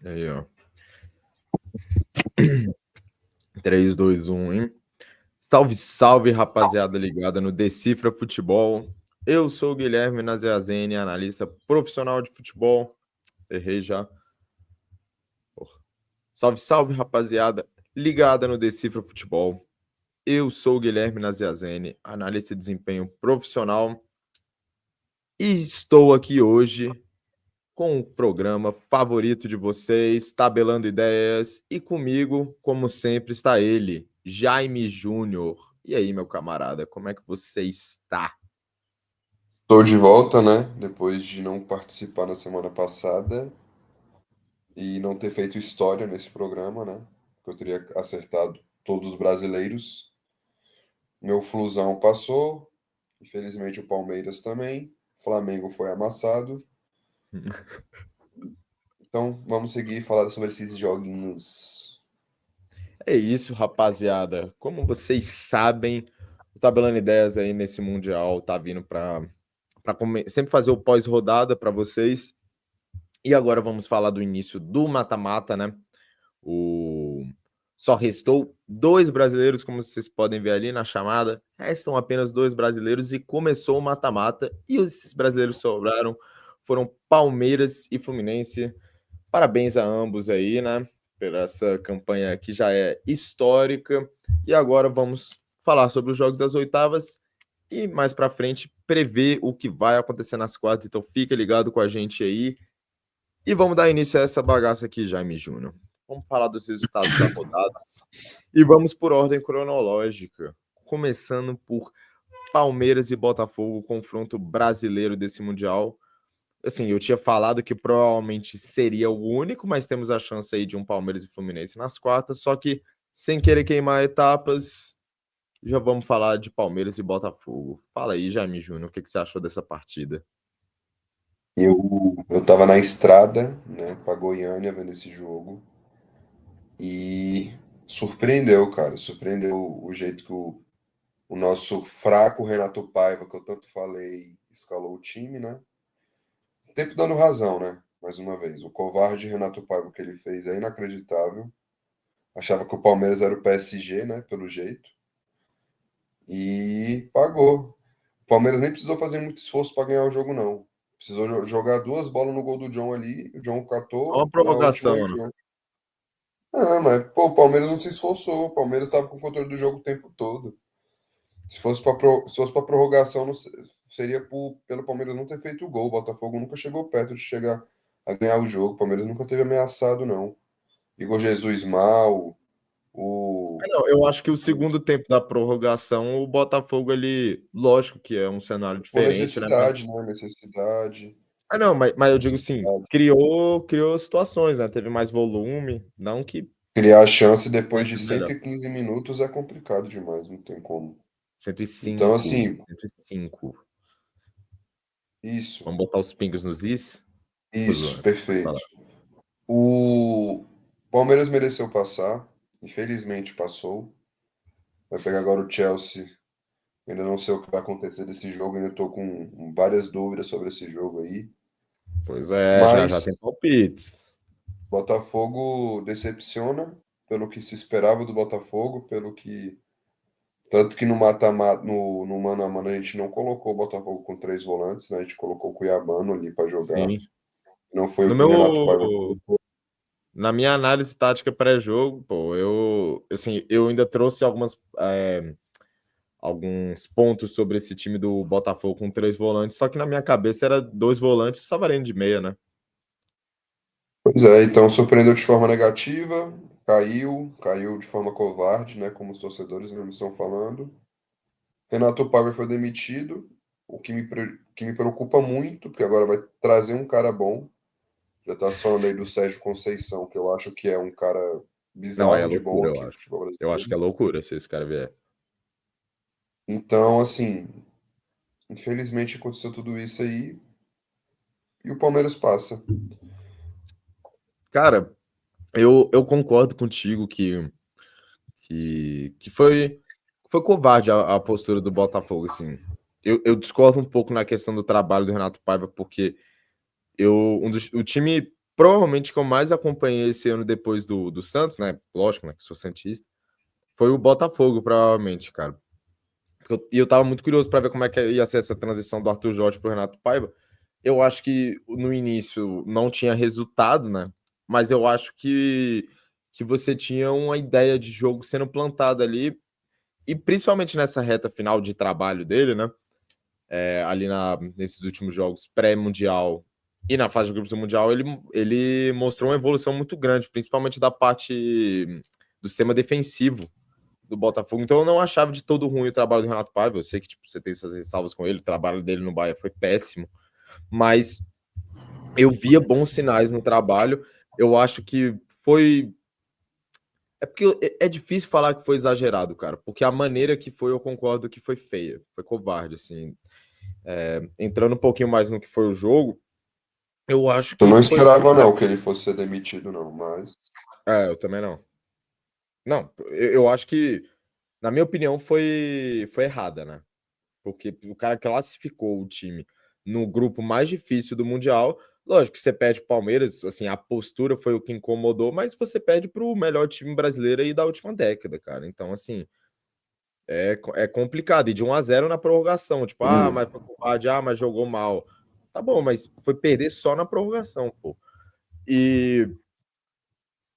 Aí, ó. 3, 2, 1, hein? Salve, salve, rapaziada ligada no Decifra Futebol. Eu sou o Guilherme Naziazene, analista profissional de futebol. Errei já. Porra. Salve, salve, rapaziada ligada no Decifra Futebol. Eu sou o Guilherme Naziazene, analista de desempenho profissional. E estou aqui hoje com o programa favorito de vocês, Tabelando Ideias, e comigo, como sempre, está ele, Jaime Júnior. E aí, meu camarada, como é que você está? Estou de volta, né? Depois de não participar na semana passada e não ter feito história nesse programa, né? Que eu teria acertado todos os brasileiros. Meu Flusão passou, infelizmente o Palmeiras também. O Flamengo foi amassado. Então vamos seguir e falar sobre esses joguinhos. É isso, rapaziada. Como vocês sabem, o Tabelando Ideias aí nesse Mundial tá vindo para sempre fazer o pós-rodada para vocês. E agora vamos falar do início do mata-mata, né? O... Só restou 2 brasileiros, como vocês podem ver ali na chamada. Restam apenas 2 brasileiros e começou o mata-mata. E esses brasileiros sobraram foram Palmeiras e Fluminense. Parabéns a ambos aí, né? Por essa campanha que já é histórica. E agora vamos falar sobre os jogos das oitavas e mais para frente prever o que vai acontecer nas quartas. Então fica ligado com a gente aí. E vamos dar início a essa bagaça aqui, Jaime Júnior. Vamos falar dos resultados das rodadas. E vamos por ordem cronológica. Começando por Palmeiras e Botafogo, confronto brasileiro desse Mundial. Assim, eu tinha falado que provavelmente seria o único, mas temos a chance aí de um Palmeiras e Fluminense nas quartas. Só que, sem querer queimar etapas, já vamos falar de Palmeiras e Botafogo. Fala aí, Jaime Júnior, o que você achou dessa partida? Eu tava na estrada, né, pra Goiânia vendo esse jogo e surpreendeu, cara. Surpreendeu o jeito que o nosso fraco Renato Paiva, que eu tanto falei, escalou o time, né? Tempo dando razão, né? Mais uma vez. O covarde Renato Paiva que ele fez é inacreditável. Achava que o Palmeiras era o PSG, né? Pelo jeito. E pagou. O Palmeiras nem precisou fazer muito esforço para ganhar o jogo, não. Precisou jogar duas bolas no gol do John ali. O John Só uma catou. Na última. prorrogação, né? Ah, mas pô, o Palmeiras não se esforçou. O Palmeiras estava com o controle do jogo o tempo todo. Se fosse para prorrogação, seria pelo Palmeiras não ter feito o gol. O Botafogo nunca chegou perto de chegar a ganhar o jogo. O Palmeiras nunca teve ameaçado, não. Igor Jesus mal, o. Não, eu acho que o segundo tempo da prorrogação, o Botafogo, ele, lógico que é um cenário Por diferente, né? necessidade, né? Necessidade. Não, mas eu digo assim, Necessidade. criou situações, né? Teve mais volume, não que Criar a chance depois de seja cento melhor. e quinze minutos é complicado demais, não tem como. Então, 105, assim, 105. isso, Vamos botar os pingos nos is? Tô isso, zoando. Pode falar. perfeito. O Palmeiras mereceu passar, infelizmente passou. Vai pegar agora o Chelsea. Ainda não sei o que vai acontecer desse jogo, ainda estou com várias dúvidas sobre esse jogo aí. Pois é, já Mas tem palpites. Botafogo decepciona pelo que se esperava do Botafogo, pelo que. Tanto que no mata-mata, no mano a mano, a gente não colocou o Botafogo com três volantes, né? A gente colocou o Cuiabano ali para jogar. Sim. Não foi No o que o Renato meu, Paiva colocou. na minha análise tática pré-jogo, pô, eu ainda trouxe alguns pontos sobre esse time do Botafogo com 3 volantes, só que na minha cabeça era 2 volantes e o Savarino de meia, né? Pois é, então surpreendeu de forma negativa, caiu de forma covarde, né? Como os torcedores mesmo estão falando. Renato Paiva foi demitido, o que me preocupa muito, porque agora vai trazer um cara bom. Já tá falando aí do Sérgio Conceição, que eu acho que é um cara Não, aí é bizarro de bom loucura, eu aqui no acho. futebol Eu acho que é brasileiro. loucura se esse cara vier. Então, assim, infelizmente aconteceu tudo isso aí e o Palmeiras passa. Cara, eu concordo contigo que foi covarde a postura do Botafogo, assim. Eu discordo um pouco na questão do trabalho do Renato Paiva, porque o time. provavelmente que eu mais acompanhei esse ano depois do Santos, né? Lógico, né? Que sou santista. Foi o Botafogo, provavelmente, cara. E eu tava muito curioso para ver como é que ia ser essa transição do Arthur Jorge pro Renato Paiva. Eu acho que no início não tinha resultado, né? Mas eu acho que você tinha uma ideia de jogo sendo plantada ali, e principalmente nessa reta final de trabalho dele, né? Ali nesses últimos jogos pré-mundial e na fase de grupos do Mundial, ele mostrou uma evolução muito grande, principalmente da parte do sistema defensivo do Botafogo. Então eu não achava de todo ruim o trabalho do Renato Paiva. Eu sei que tipo, você tem suas ressalvas com ele, o trabalho dele no Bahia foi péssimo, mas eu via bons sinais no trabalho. Eu acho que foi. É porque é difícil falar que foi exagerado, cara, porque a maneira que foi, eu concordo que foi feia, foi covarde, assim. Entrando um pouquinho mais no que foi o jogo, eu acho Eu que não foi. esperava, não, que ele fosse ser demitido, não, mas. Eu também não. Não, eu acho que, na minha opinião, foi errada, né? Porque o cara classificou o time no grupo mais difícil do Mundial. Lógico que você perde o Palmeiras, assim, a postura foi o que incomodou, mas você perde para o melhor time brasileiro aí da última década, cara. Então, assim, é complicado. E de 1-0 na prorrogação, tipo, mas foi covarde, mas jogou mal. Tá bom, mas foi perder só na prorrogação, pô. E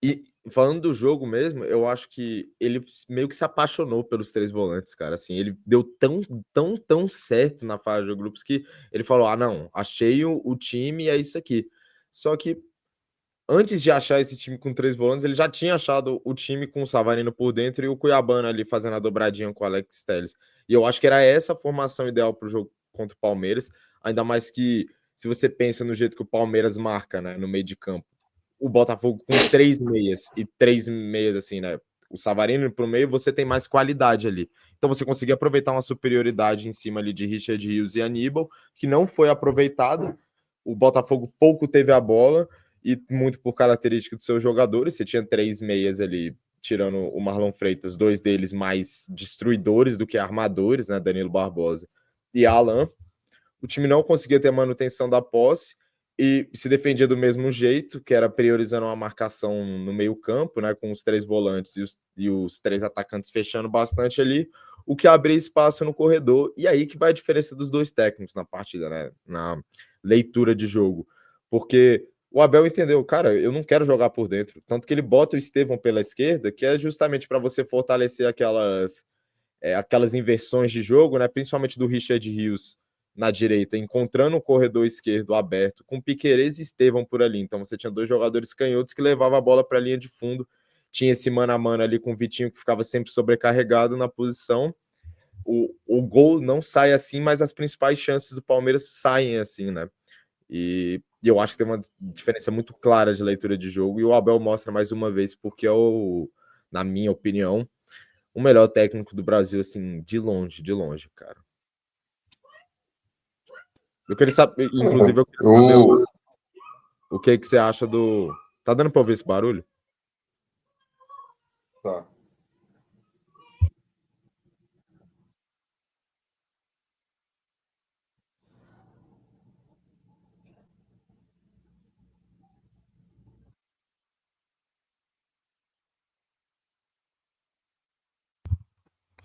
e falando do jogo mesmo, eu acho que ele meio que se apaixonou pelos três volantes, cara. Assim, ele deu tão certo na fase de grupos que ele falou: ah, não, achei o time e é isso aqui. Só que antes de achar esse time com três volantes, ele já tinha achado o time com o Savarino por dentro e o Cuiabano ali fazendo a dobradinha com o Alex Telles. E eu acho que era essa a formação ideal para o jogo contra o Palmeiras, ainda mais que se você pensa no jeito que o Palmeiras marca, né, no meio de campo, o Botafogo com três meias e três meias assim, né? O Savarino pro meio, você tem mais qualidade ali. Então você conseguia aproveitar uma superioridade em cima ali de Richard Rios e Aníbal, que não foi aproveitada. O Botafogo pouco teve a bola e muito por característica dos seus jogadores. Você tinha três meias ali, tirando o Marlon Freitas, dois deles mais destruidores do que armadores, né? Danilo Barbosa e Alan. O time não conseguia ter manutenção da posse e se defendia do mesmo jeito, que era priorizando uma marcação no meio-campo, né, com os três volantes e os três atacantes fechando bastante ali, o que abria espaço no corredor. E aí que vai a diferença dos dois técnicos na partida, né, na leitura de jogo. Porque o Abel entendeu, cara, eu não quero jogar por dentro. Tanto que ele bota o Estevão pela esquerda, que é justamente para você fortalecer aquelas inversões de jogo, né, principalmente do Richard Rios na direita, encontrando o corredor esquerdo aberto, com Piquerez e Estevão por ali. Então você tinha dois jogadores canhotos que levavam a bola para a linha de fundo. Tinha esse mano a mano ali com o Vitinho, que ficava sempre sobrecarregado na posição. O gol não sai assim, mas as principais chances do Palmeiras saem assim, né? E eu acho que tem uma diferença muito clara de leitura de jogo. E o Abel mostra mais uma vez, porque na minha opinião, o melhor técnico do Brasil, assim, de longe, cara. Eu queria saber, inclusive, eu queria saber Eu, o que você acha do. Tá dando pra ouvir esse barulho? tá.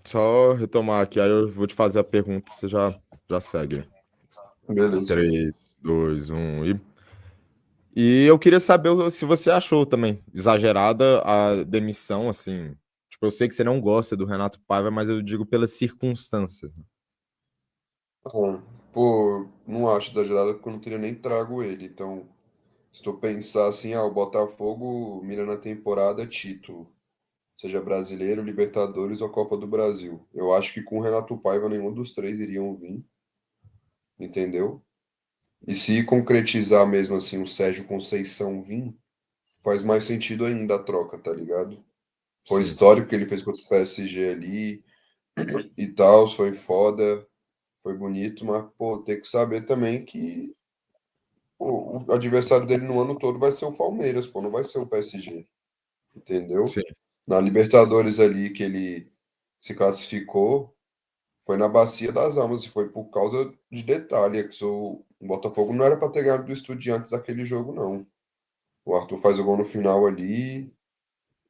Só retomar aqui, aí eu vou te fazer a pergunta, você já segue. Beleza. 3, 2, 1 e. E eu queria saber se você achou também exagerada a demissão, assim. Tipo, eu sei que você não gosta do Renato Paiva, mas eu digo pelas circunstâncias. Bom, pô, não acho exagerado porque eu não teria nem trago ele. Então, se tu pensar assim, o Botafogo mira na temporada título, seja brasileiro, Libertadores ou Copa do Brasil. Eu acho que com o Renato Paiva nenhum dos três iriam vir, entendeu? E se concretizar mesmo assim o Sérgio Conceição vir, faz mais sentido ainda a troca, tá ligado? Foi Sim, histórico que ele fez contra o PSG ali e tal, foi foda, foi bonito, mas, pô, tem que saber também que o adversário dele no ano todo vai ser o Palmeiras, pô, não vai ser o PSG, entendeu? sim, Na Libertadores ali que ele se classificou, foi na Bacia das Almas e foi por causa de detalhe, é que o Botafogo não era para ter ganhado do Estudiantes aquele jogo, não. O Arthur faz o gol no final ali,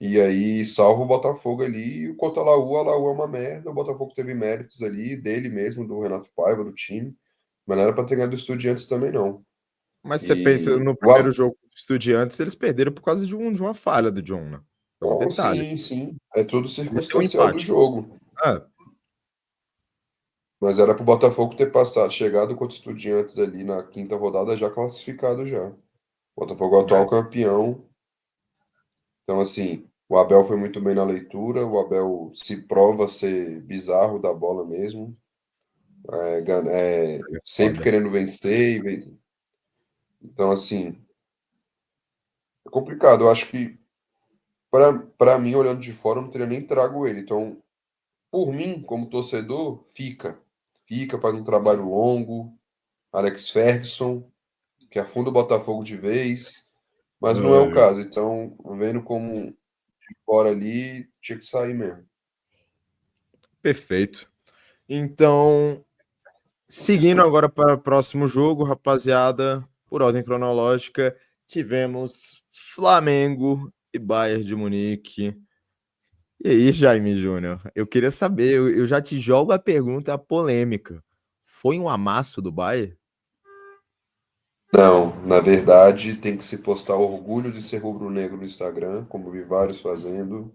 e aí salva o Botafogo ali, e contra a Laú é uma merda, o Botafogo teve méritos ali, dele mesmo, do Renato Paiva, do time, mas não era pra ter ganhado do Estudiantes também, não. Mas você pensa, E no primeiro jogo dos Estudiantes, eles perderam por causa de uma falha do John, né? É um Bom, detalhe. sim, sim, é tudo Ia ser um circunstancial do empate. jogo. É, Mas era pro Botafogo ter passado, chegado contra o Estudiantes ali na quinta rodada já classificado já. Botafogo é o atual é, campeão. Então, assim, o Abel foi muito bem na leitura, o Abel se prova ser bizarro da bola mesmo, é sempre foda. querendo vencer. Então, assim, é complicado. Eu acho que, para mim, olhando de fora, eu não teria nem trago ele. Então, por mim, como torcedor, fica. Fica, faz um trabalho longo. Alex Ferguson, que afunda o Botafogo de vez, mas não é o Ai, caso. Então, vendo como de fora ali, tinha que sair mesmo. perfeito. Então, seguindo agora para o próximo jogo, rapaziada, por ordem cronológica, tivemos Flamengo e Bayern de Munique. E aí, Jaime Júnior, eu queria saber, eu já te jogo a pergunta polêmica. Foi um amasso do Bayern? Não, na verdade, tem que se postar orgulho de ser rubro-negro no Instagram, como vi vários fazendo.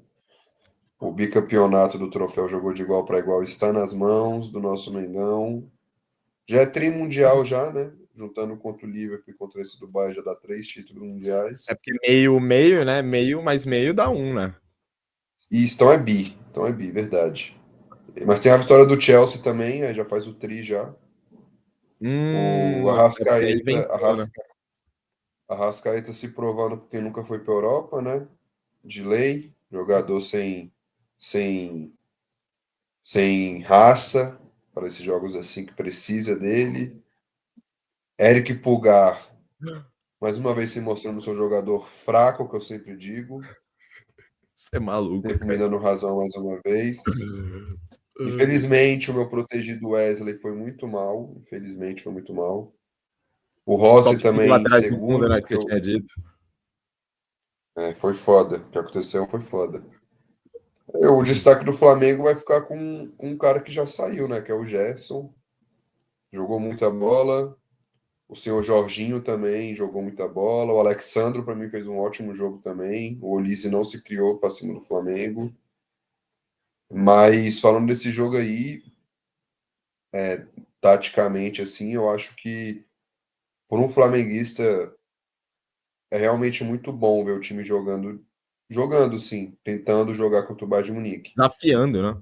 O bicampeonato do troféu jogou de igual para igual está nas mãos do nosso Mengão. Já é trimundial já, né? Juntando contra o Liverpool e contra esse do Bayern já dá 3 títulos É mundiais. porque meio, né? Meio mais meio dá um, né? E então é bi, verdade. Mas tem a vitória do Chelsea também, aí já faz o tri já. O É porque aí Arrascaeta, venceu, né? Arrascaeta se provando porque nunca foi para Europa, né? De lei, jogador sem, sem raça, para esses jogos assim que precisa dele. Eric Pulgar, mais uma vez se mostrando seu jogador fraco, que eu sempre digo, Você é maluco, sempre me cara. dando razão mais uma vez. Infelizmente, o meu protegido Wesley foi muito mal, infelizmente foi muito mal. O Rossi Top 5 também laterais do mundo, inseguro, né? Que você tinha dito. foi foda, o que aconteceu foi foda. O destaque do Flamengo vai ficar com um cara que já saiu, né, que é o Gerson, jogou muita bola. O senhor Jorginho também jogou muita bola. O Alexandro, para mim, fez um ótimo jogo também. O Olise não se criou para cima do Flamengo. Mas falando desse jogo aí, taticamente, assim, eu acho que, por um flamenguista, é realmente muito bom ver o time jogando, sim, tentando jogar contra o Bayern de Munique. Desafiando, né?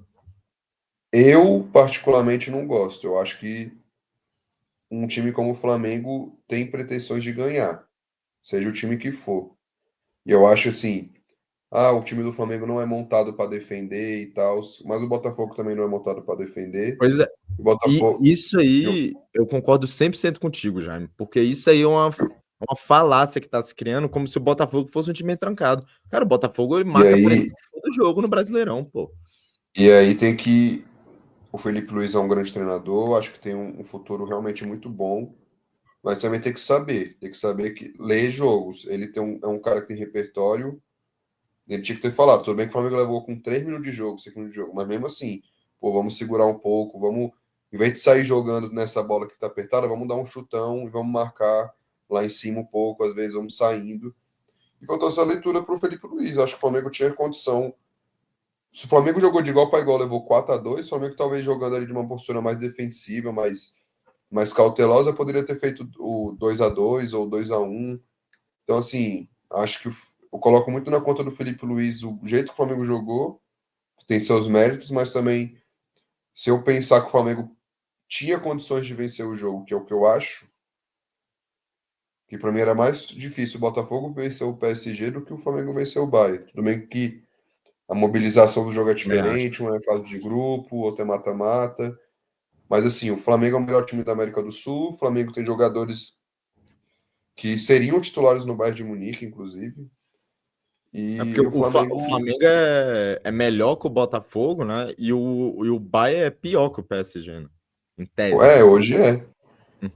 Eu, particularmente, não gosto. Eu acho que um time como o Flamengo tem pretensões de ganhar, seja o time que for. E eu acho assim, o time do Flamengo não é montado para defender e tal, mas o Botafogo também não é montado para defender. Pois é. O E Botafogo. isso aí, eu concordo 100% contigo, Jaime, porque isso aí é uma falácia que tá se criando, como se o Botafogo fosse um time trancado. Cara, o Botafogo ele E marca aí, pressão todo jogo no Brasileirão, pô. e aí tem que. O Felipe Luiz é um grande treinador, acho que tem um futuro realmente muito bom, mas também tem que saber que ler jogos. Ele é um cara que tem repertório. Ele tinha que ter falado, tudo bem que o Flamengo levou com 3 minutos de jogo, 5 minutos de jogo, mas mesmo assim, pô, vamos segurar um pouco, vamos, em vez de sair jogando nessa bola que tá apertada, vamos dar um chutão e vamos marcar lá em cima um pouco, às vezes vamos saindo. E faltou essa leitura pro Felipe Luiz. Acho que o Flamengo tinha condição. Se o Flamengo jogou de igual para igual, levou 4-2, o Flamengo talvez jogando ali de uma postura mais defensiva, mais cautelosa, poderia ter feito o 2-2 ou 2-1. Então, assim, acho que eu coloco muito na conta do Felipe Luiz o jeito que o Flamengo jogou, tem seus méritos, mas também, se eu pensar que o Flamengo tinha condições de vencer o jogo, que é o que eu acho, que para mim era mais difícil o Botafogo vencer o PSG do que o Flamengo vencer o Bayern. Tudo bem que a mobilização do jogo é Também acho. diferente, um é fase de grupo, outro é mata-mata, mas assim, o Flamengo é o melhor time da América do Sul, o Flamengo tem jogadores que seriam titulares no Bayern de Munique, inclusive, É porque e o O Flamengo, Flamengo é melhor que o Botafogo, né? E o Bayern é pior que o PSG, né? Em tese, hoje é. né?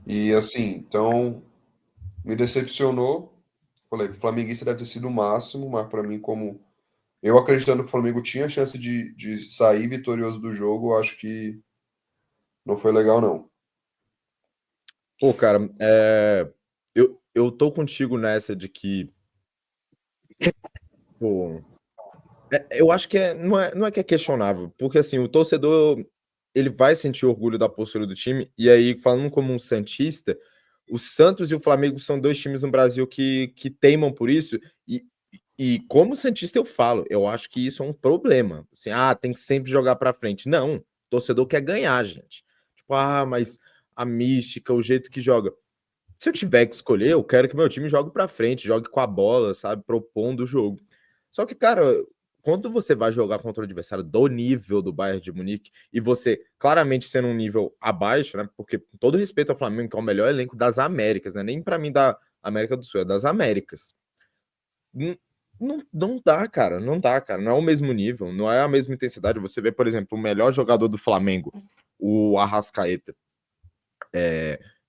E assim, então me decepcionou. falei, o flamenguista deve ter sido o máximo, mas para mim, como eu acreditando que o Flamengo tinha chance de sair vitorioso do jogo, eu acho que não foi legal, não. Pô, cara, eu tô contigo nessa de que, pô, eu acho que não é que é questionável, porque assim, o torcedor ele vai sentir orgulho da postura do time, e aí, falando como um santista, o Santos e o Flamengo são dois times no Brasil que teimam por isso, e como santista eu falo, eu acho que isso é um problema. Assim, tem que sempre jogar pra frente. Não, o torcedor quer ganhar, gente. Tipo, mas a mística, o jeito que joga. Se eu tiver que escolher, eu quero que meu time jogue pra frente, jogue com a bola, sabe, propondo o jogo. Só que, cara, quando você vai jogar contra o adversário do nível do Bayern de Munique e você claramente sendo um nível abaixo, né? Porque com todo respeito ao Flamengo, que é o melhor elenco das Américas, né? Nem pra mim da América do Sul, é das Américas. Não, não dá, cara. Não dá, cara. Não é o mesmo nível, não é a mesma intensidade. Você vê, por exemplo, o melhor jogador do Flamengo, o Arrascaeta.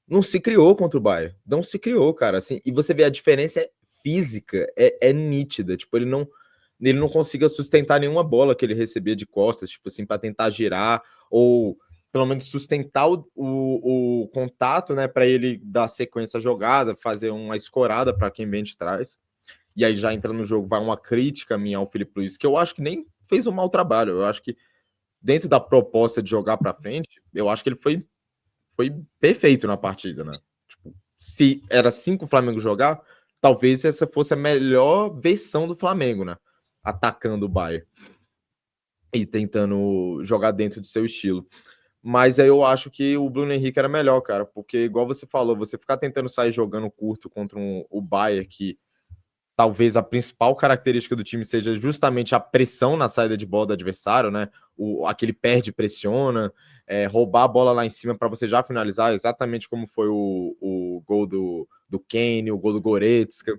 Não se criou contra o Bayern. Não se criou, cara. Assim, e você vê a diferença física, é nítida. Tipo, ele não conseguia sustentar nenhuma bola que ele recebia de costas, tipo assim, para tentar girar, ou pelo menos sustentar o contato, né, para ele dar sequência à jogada, fazer uma escorada para quem vem de trás. E aí já entra no jogo, vai uma crítica minha ao Felipe Luiz, que eu acho que nem fez um mau trabalho. Eu acho que dentro da proposta de jogar para frente, eu acho que ele foi perfeito na partida, né? Tipo, se era 5 o Flamengo jogar, talvez essa fosse a melhor versão do Flamengo, né? Atacando o Bayern e tentando jogar dentro do seu estilo. Mas aí eu acho que o Bruno Henrique era melhor, cara, porque igual você falou, você ficar tentando sair jogando curto contra o Bayern, que talvez a principal característica do time seja justamente a pressão na saída de bola do adversário, né? Aquele perde, pressiona, roubar a bola lá em cima para você já finalizar, exatamente como foi o gol do Kane, o gol do Goretzka.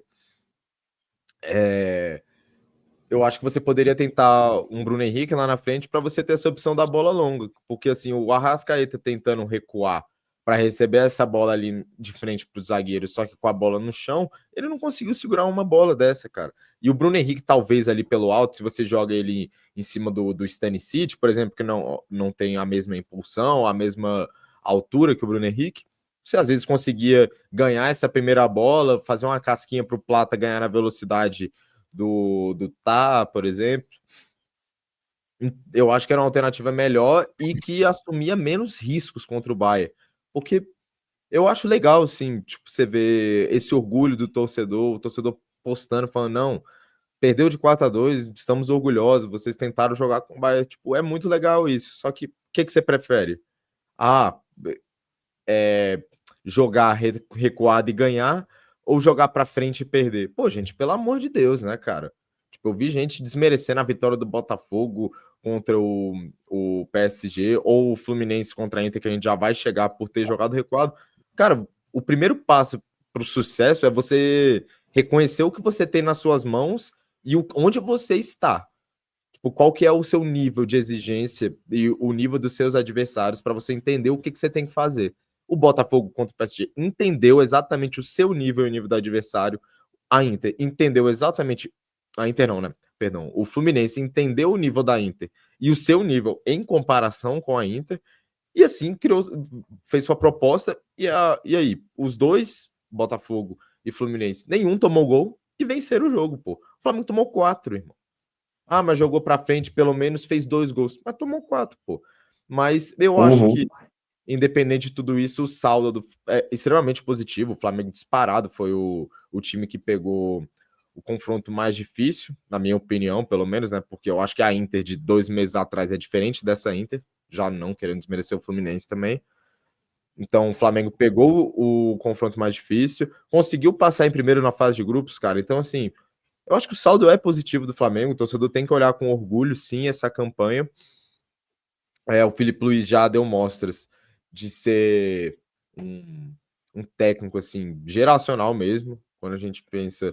Eu acho que você poderia tentar um Bruno Henrique lá na frente para você ter essa opção da bola longa, porque assim, o Arrascaeta tentando recuar para receber essa bola ali de frente para o zagueiro, só que com a bola no chão, ele não conseguiu segurar uma bola dessa, cara. E o Bruno Henrique, talvez ali pelo alto, se você joga ele em cima do Stanisic, por exemplo, que não tem a mesma impulsão, a mesma altura que o Bruno Henrique, você às vezes conseguia ganhar essa primeira bola, fazer uma casquinha para o Plata ganhar na velocidade do Tá, por exemplo. Eu acho que era uma alternativa melhor e que assumia menos riscos contra o Bayern. Porque eu acho legal, assim, tipo, você ver esse orgulho do torcedor, o torcedor postando, falando, não, perdeu de 4-2, estamos orgulhosos, vocês tentaram jogar com o Bayern. Tipo, é muito legal isso. Só que o que você prefere? Ah, jogar recuado e ganhar, ou jogar pra frente e perder? Pô, gente, pelo amor de Deus, né, cara? Tipo, eu vi gente desmerecendo a vitória do Botafogo contra o PSG, ou o Fluminense contra a Inter, que a gente já vai chegar por ter jogado recuado. Cara, o primeiro passo pro sucesso é você reconhecer o que você tem nas suas mãos e onde você está. Tipo, qual que é o seu nível de exigência e o nível dos seus adversários para você entender o que você tem que fazer. O Botafogo contra o PSG entendeu exatamente o seu nível e o nível do adversário. A Inter entendeu exatamente. A Inter não, né? Perdão. O Fluminense entendeu o nível da Inter e o seu nível em comparação com a Inter. E assim fez sua proposta. E aí, os dois, Botafogo e Fluminense, nenhum tomou gol e venceram o jogo, pô. O Flamengo tomou 4, irmão. Mas jogou pra frente, pelo menos fez 2 gols. Mas tomou 4, pô. Mas eu acho Uhum. que, independente de tudo isso, o saldo é extremamente positivo. O Flamengo disparado foi o time que pegou o confronto mais difícil, na minha opinião, pelo menos, né? Porque eu acho que a Inter de 2 meses atrás é diferente dessa Inter, já não querendo desmerecer o Fluminense também. Então, o Flamengo pegou o confronto mais difícil, conseguiu passar em primeiro na fase de grupos, cara. Então, assim, eu acho que o saldo é positivo do Flamengo. O torcedor tem que olhar com orgulho, sim, essa campanha. O Felipe Luiz já deu mostras de ser um técnico assim geracional mesmo. Quando a gente pensa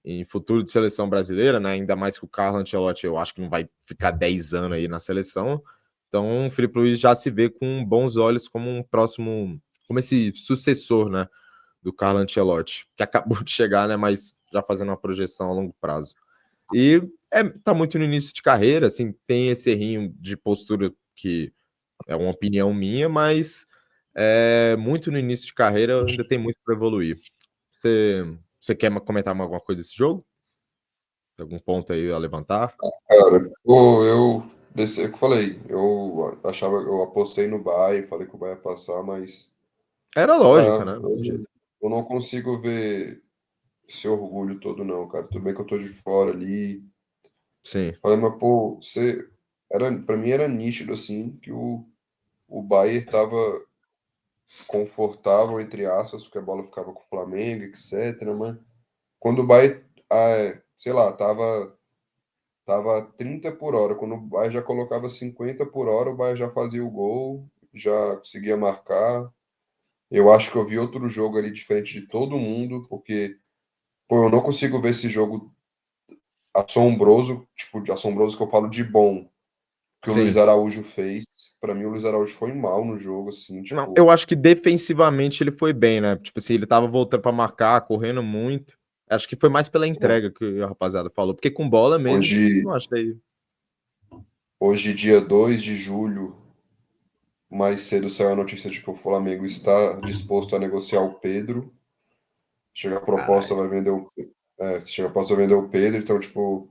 em futuro de seleção brasileira, né? Ainda mais que o Carlo Ancelotti, eu acho que não vai ficar 10 anos aí na seleção. Então, o Felipe Luiz já se vê com bons olhos como um próximo, como esse sucessor, né? Do Carlo Ancelotti, que acabou de chegar, né? Mas já fazendo uma projeção a longo prazo. E tá muito no início de carreira, assim, tem esse errinho de postura que é uma opinião minha, mas muito no início de carreira ainda tem muito para evoluir. Você quer comentar alguma coisa desse jogo? Tem algum ponto aí a levantar? Cara, pô, é o que eu falei, eu apostei no Bayern, falei que o Bayern ia passar, mas Era sei lá, lógica, né? Não tem jeito. eu não consigo ver esse orgulho todo não, cara. Tudo bem que eu tô de fora ali. Sim, Falei, mas pô, pra mim era nítido assim que o Bayern tava confortável entre aspas, porque a bola ficava com o Flamengo, etc, mas quando o Bayern, sei lá, tava 30 por hora, quando o Bayern já colocava 50 por hora, o Bayern já fazia o gol, já conseguia marcar. Eu acho que eu vi outro jogo ali diferente de todo mundo, porque pô, eu não consigo ver esse jogo assombroso, tipo, de assombroso que eu falo de bom, que o Luiz sim. Araújo fez. Pra mim, o Luiz Araújo foi mal no jogo, assim, Não, tipo, eu acho que defensivamente ele foi bem, né? Tipo assim, ele tava voltando para marcar, correndo muito. Acho que foi mais pela né? entrega que a rapaziada falou, porque com bola mesmo, Hoje, não acho daí. hoje, dia 2 de julho, mais cedo saiu a notícia de que o Flamengo está disposto a negociar o Pedro. Chega a proposta, Caralho. vai vender chega a proposta, vai vender o Pedro, então, tipo,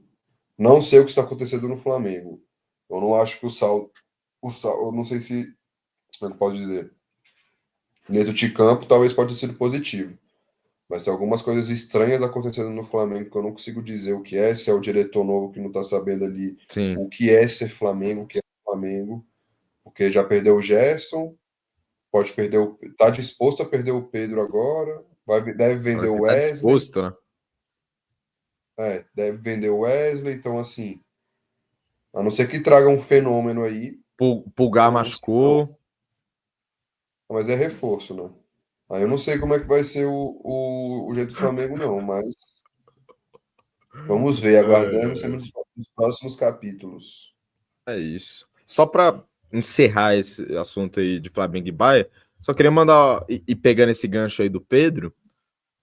não sei o que está acontecendo no Flamengo. Eu não acho que eu não sei se, como é que eu posso dizer, dentro de campo talvez pode ter sido positivo. Mas tem algumas coisas estranhas acontecendo no Flamengo que eu não consigo dizer o que é, se é o diretor novo que não está sabendo ali Sim. o que é ser Flamengo, o que é Flamengo, porque já perdeu o Gerson, pode perder tá disposto a perder o Pedro agora, deve vender Fala que o tá Wesley, disposto, né? deve vender o Wesley, então assim, a não ser que traga um fenômeno aí, Pulgar eu não sei não. machucou. Mas é reforço, né? Aí eu não sei como é que vai ser o jeito do Flamengo, não, mas vamos ver, aguardamos É, nos próximos capítulos. é isso. Só para encerrar esse assunto aí de Flamengo e Bahia, só queria mandar, e pegando esse gancho aí do Pedro,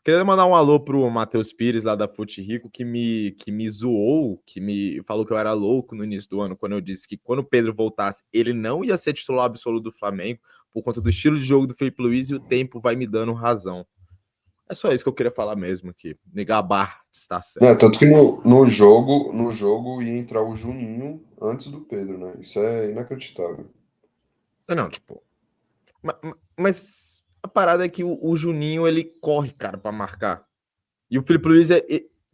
queria mandar um alô pro Matheus Pires, lá da Fute Rico, que me zoou, que me falou que eu era louco no início do ano, quando eu disse que quando o Pedro voltasse, ele não ia ser titular absoluto do Flamengo, por conta do estilo de jogo do Felipe Luiz, e o tempo vai me dando razão. É só isso que eu queria falar mesmo aqui. Negar a barra está Né, certo. tanto que no jogo ia entrar o Juninho antes do Pedro, né? Isso é inacreditável. Não, tipo, mas a parada é que o Juninho, ele corre, cara, pra marcar. E o Felipe Luiz,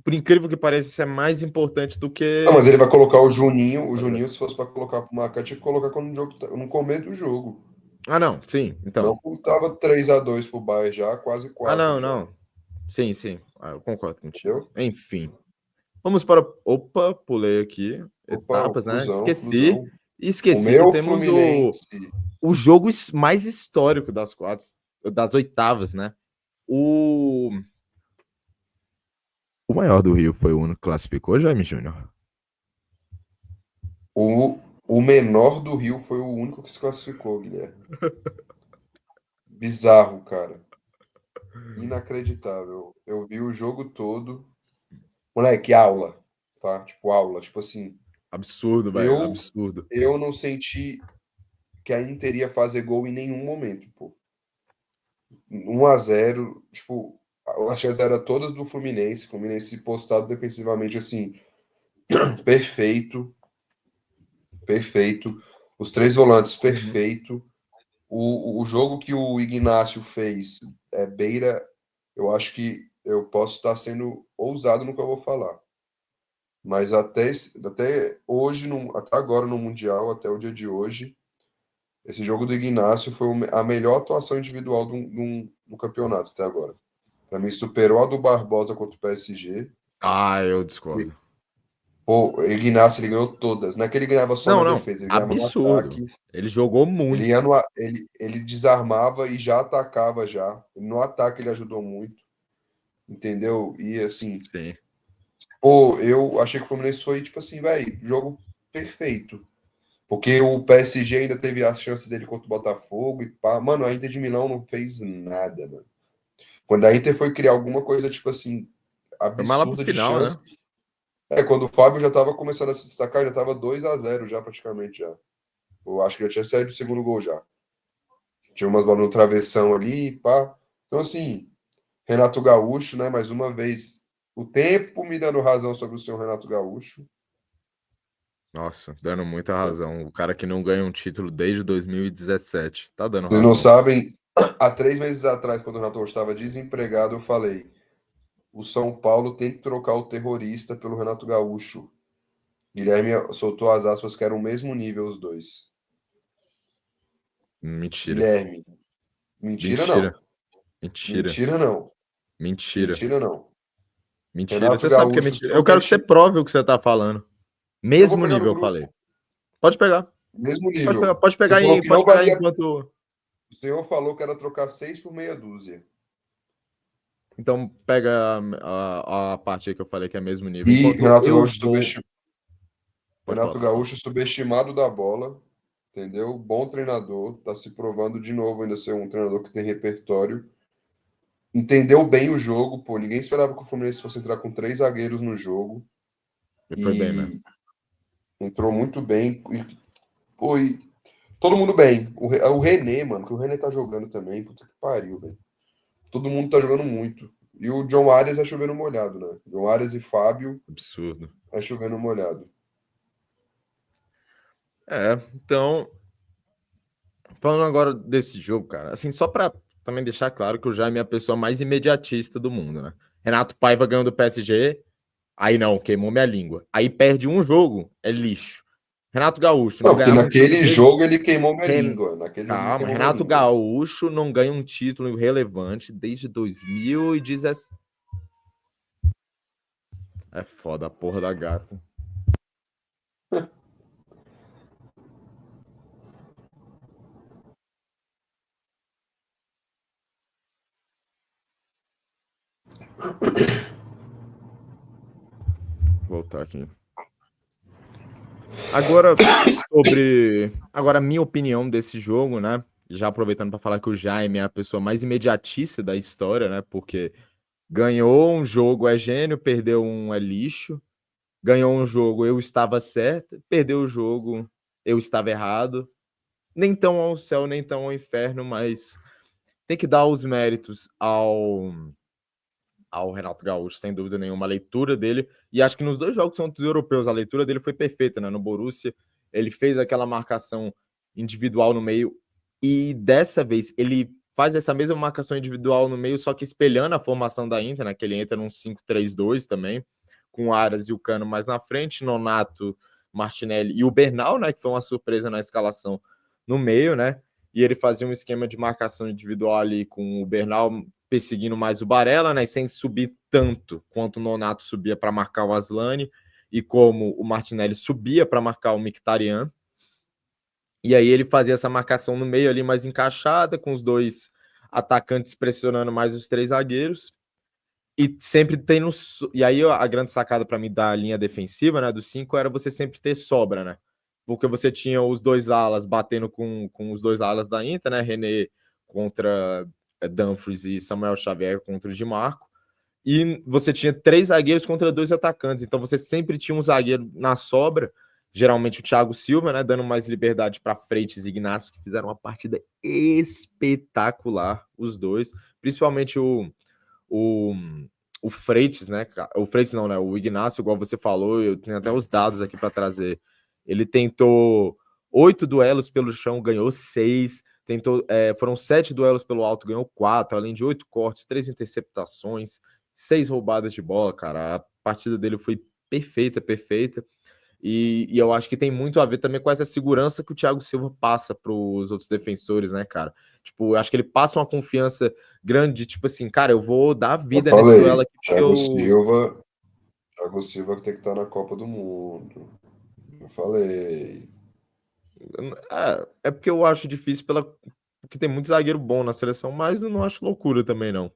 por incrível que pareça, isso é mais importante do Não, mas que... ele vai colocar o Juninho, se fosse para colocar pro marcar, tinha que colocar quando o jogo, no começo do jogo. Ah, não, sim, então. Não quando tava 3-2 pro Bayern já, quase Ah, 4 não, já, não. Sim, sim. Ah, eu concordo contigo. entendeu? Enfim. Vamos para. Opa, pulei aqui. Opa, o Etapas, né? Flusão, Esqueci. Flusão. O Esqueci que meu temos Fluminense, o jogo mais histórico das quartas, das oitavas, né? O, o maior do Rio foi o único que classificou, Jaime Júnior. o, o menor do Rio foi o único que se classificou, Guilherme. Bizarro, cara. Inacreditável. Eu vi o jogo todo. Moleque, aula, tá? Tipo, aula. Tipo assim, Absurdo, velho. eu, Absurdo. eu não senti que a Inter ia fazer gol em nenhum momento, pô. 1-0, tipo, as chances eram todas do Fluminense. Fluminense postado defensivamente, assim, perfeito, perfeito. Os três volantes, Uhum. perfeito. O jogo que o Ignacio fez beira, eu acho que eu posso estar sendo ousado no que eu vou falar. Mas até hoje, até agora no Mundial, até o dia de hoje, esse jogo do Ignacio foi a melhor atuação individual do campeonato até agora. Para mim, superou a do Barbosa contra o PSG. Ah, eu discordo. Pô, o Ignacio, ele ganhou todas. Não é que ele ganhava só na Não, não. defesa, ele ganhava no Absurdo. ataque. Ele jogou Ele, muito. ia ele desarmava e já atacava já. No ataque ele ajudou muito, entendeu? E assim, Sim. pô, eu achei que o Fluminense foi, tipo assim, velho, jogo perfeito. Porque o PSG ainda teve as chances dele contra o Botafogo e pá. Mano, a Inter de Milão não fez nada, mano. Quando a Inter foi criar alguma coisa, tipo assim, Foi mais lá pro absurda de final, né? chance. Quando o Fábio já estava começando a se destacar, já estava 2-0 já praticamente já. Eu acho que já tinha saído o segundo gol já. Tinha umas bolas no travessão ali, pá. Então, assim, Renato Gaúcho, né? Mais uma vez, o tempo me dando razão sobre o senhor Renato Gaúcho. Nossa, dando muita razão. O cara que não ganha um título desde 2017. Tá dando Vocês não razão. sabem, há 3 meses atrás, quando o Renato Gaúcho estava desempregado, eu falei: o São Paulo tem que trocar o terrorista pelo Renato Gaúcho. Guilherme soltou as aspas que eram o mesmo nível os dois. Mentira. Guilherme, mentira Mentira. não. Mentira. Mentira não. Mentira. Mentira não. Mentira. Renato Você sabe que é Gaúcho mentira. Eu quero que você subestimou. prove o que você tá falando. Eu vou Mesmo pegar no nível, eu falei. grupo. Pode pegar. Mesmo Pode pegar. nível. Pode Você pegar falou em, que não pode pegar valia. enquanto. O senhor falou que era trocar 6 por meia dúzia. Então pega a parte aí que eu falei que é mesmo nível. E Enquanto Renato eu Gaúcho vou. Pode falar, Renato pode falar. Gaúcho subestimado da bola, entendeu? Bom treinador, tá se provando de novo ainda ser um treinador que tem repertório. Entendeu bem o jogo, pô. Ninguém esperava que o Fluminense fosse entrar com 3 zagueiros no jogo E foi bem mesmo. e entrou muito bem. Pô, e todo mundo bem. O René, mano, que o René tá jogando também, puta que pariu, velho. Todo mundo tá jogando muito. E o John Arias é chovendo molhado, né? John Arias e Fábio Absurdo. é chovendo molhado. Então, falando agora desse jogo, cara, assim, só pra também deixar claro que o Jaime é a pessoa mais imediatista do mundo, né? Renato Paiva ganhou do PSG, aí não, queimou minha língua. Aí perde um jogo, é lixo. Renato Gaúcho Não, não porque ganhava um título naquele desde. jogo ele queimou minha Ren... língua. Naquele jogo ele Calma, queimou minha Renato língua. Gaúcho não ganha um título relevante desde 2017. É foda a porra da gata. Vou voltar aqui. Agora a minha opinião desse jogo, né? Já aproveitando para falar que o Jaime é a pessoa mais imediatista da história, né? Porque ganhou um jogo é gênio, perdeu um é lixo. Ganhou um jogo eu estava certo, perdeu o jogo eu estava errado. Nem tão ao céu, nem tão ao inferno, mas tem que dar os méritos ao Renato Gaúcho, sem dúvida nenhuma, a leitura dele. E acho que nos dois jogos contra os europeus, a leitura dele foi perfeita, né? No Borussia, ele fez aquela marcação individual no meio. E dessa vez, ele faz essa mesma marcação individual no meio, só que espelhando a formação da Inter, né? Que ele entra num 5-3-2 também, com o Aras e o Cano mais na frente, Nonato, Martinelli e o Bernal, né? Que foi uma surpresa na escalação no meio, né? E ele fazia um esquema de marcação individual ali com o Bernal perseguindo mais o Barella, né, sem subir tanto quanto o Nonato subia para marcar o Aslani e como o Martinelli subia para marcar o Mkhitaryan. E aí ele fazia essa marcação no meio ali mais encaixada, com os dois atacantes pressionando mais os três zagueiros. E sempre tem no. E aí a grande sacada para mim da linha defensiva, né, do 5, era você sempre ter sobra, né? Porque você tinha os dois alas batendo com os dois alas da Inter, né? René contra Dumfries e Samuel Xavier contra o Di Marco. E você tinha três zagueiros contra dois atacantes. Então você sempre tinha um zagueiro na sobra, geralmente o Thiago Silva, né, dando mais liberdade para Freitas e Ignacio, que fizeram uma partida espetacular, os dois, principalmente o, o Freitas, né? O Freitas não, né? O Ignacio, igual você falou, eu tenho até os dados aqui para trazer. Ele tentou 8 duelos pelo chão, ganhou 6. Foram 7 duelos pelo alto, ganhou 4, além de 8 cortes, 3 interceptações, 6 roubadas de bola, cara. A partida dele foi perfeita, perfeita. E eu acho que tem muito a ver também com essa segurança que o Thiago Silva passa para os outros defensores, né, cara? Tipo, eu acho que ele passa uma confiança grande, tipo assim, cara, eu vou dar Eu vida nesse duelo falei, aqui porque eu. Thiago Silva que tem que estar na Copa do Mundo. Eu falei. É porque eu acho difícil porque tem muito zagueiro bom na seleção, mas eu não acho loucura também, não.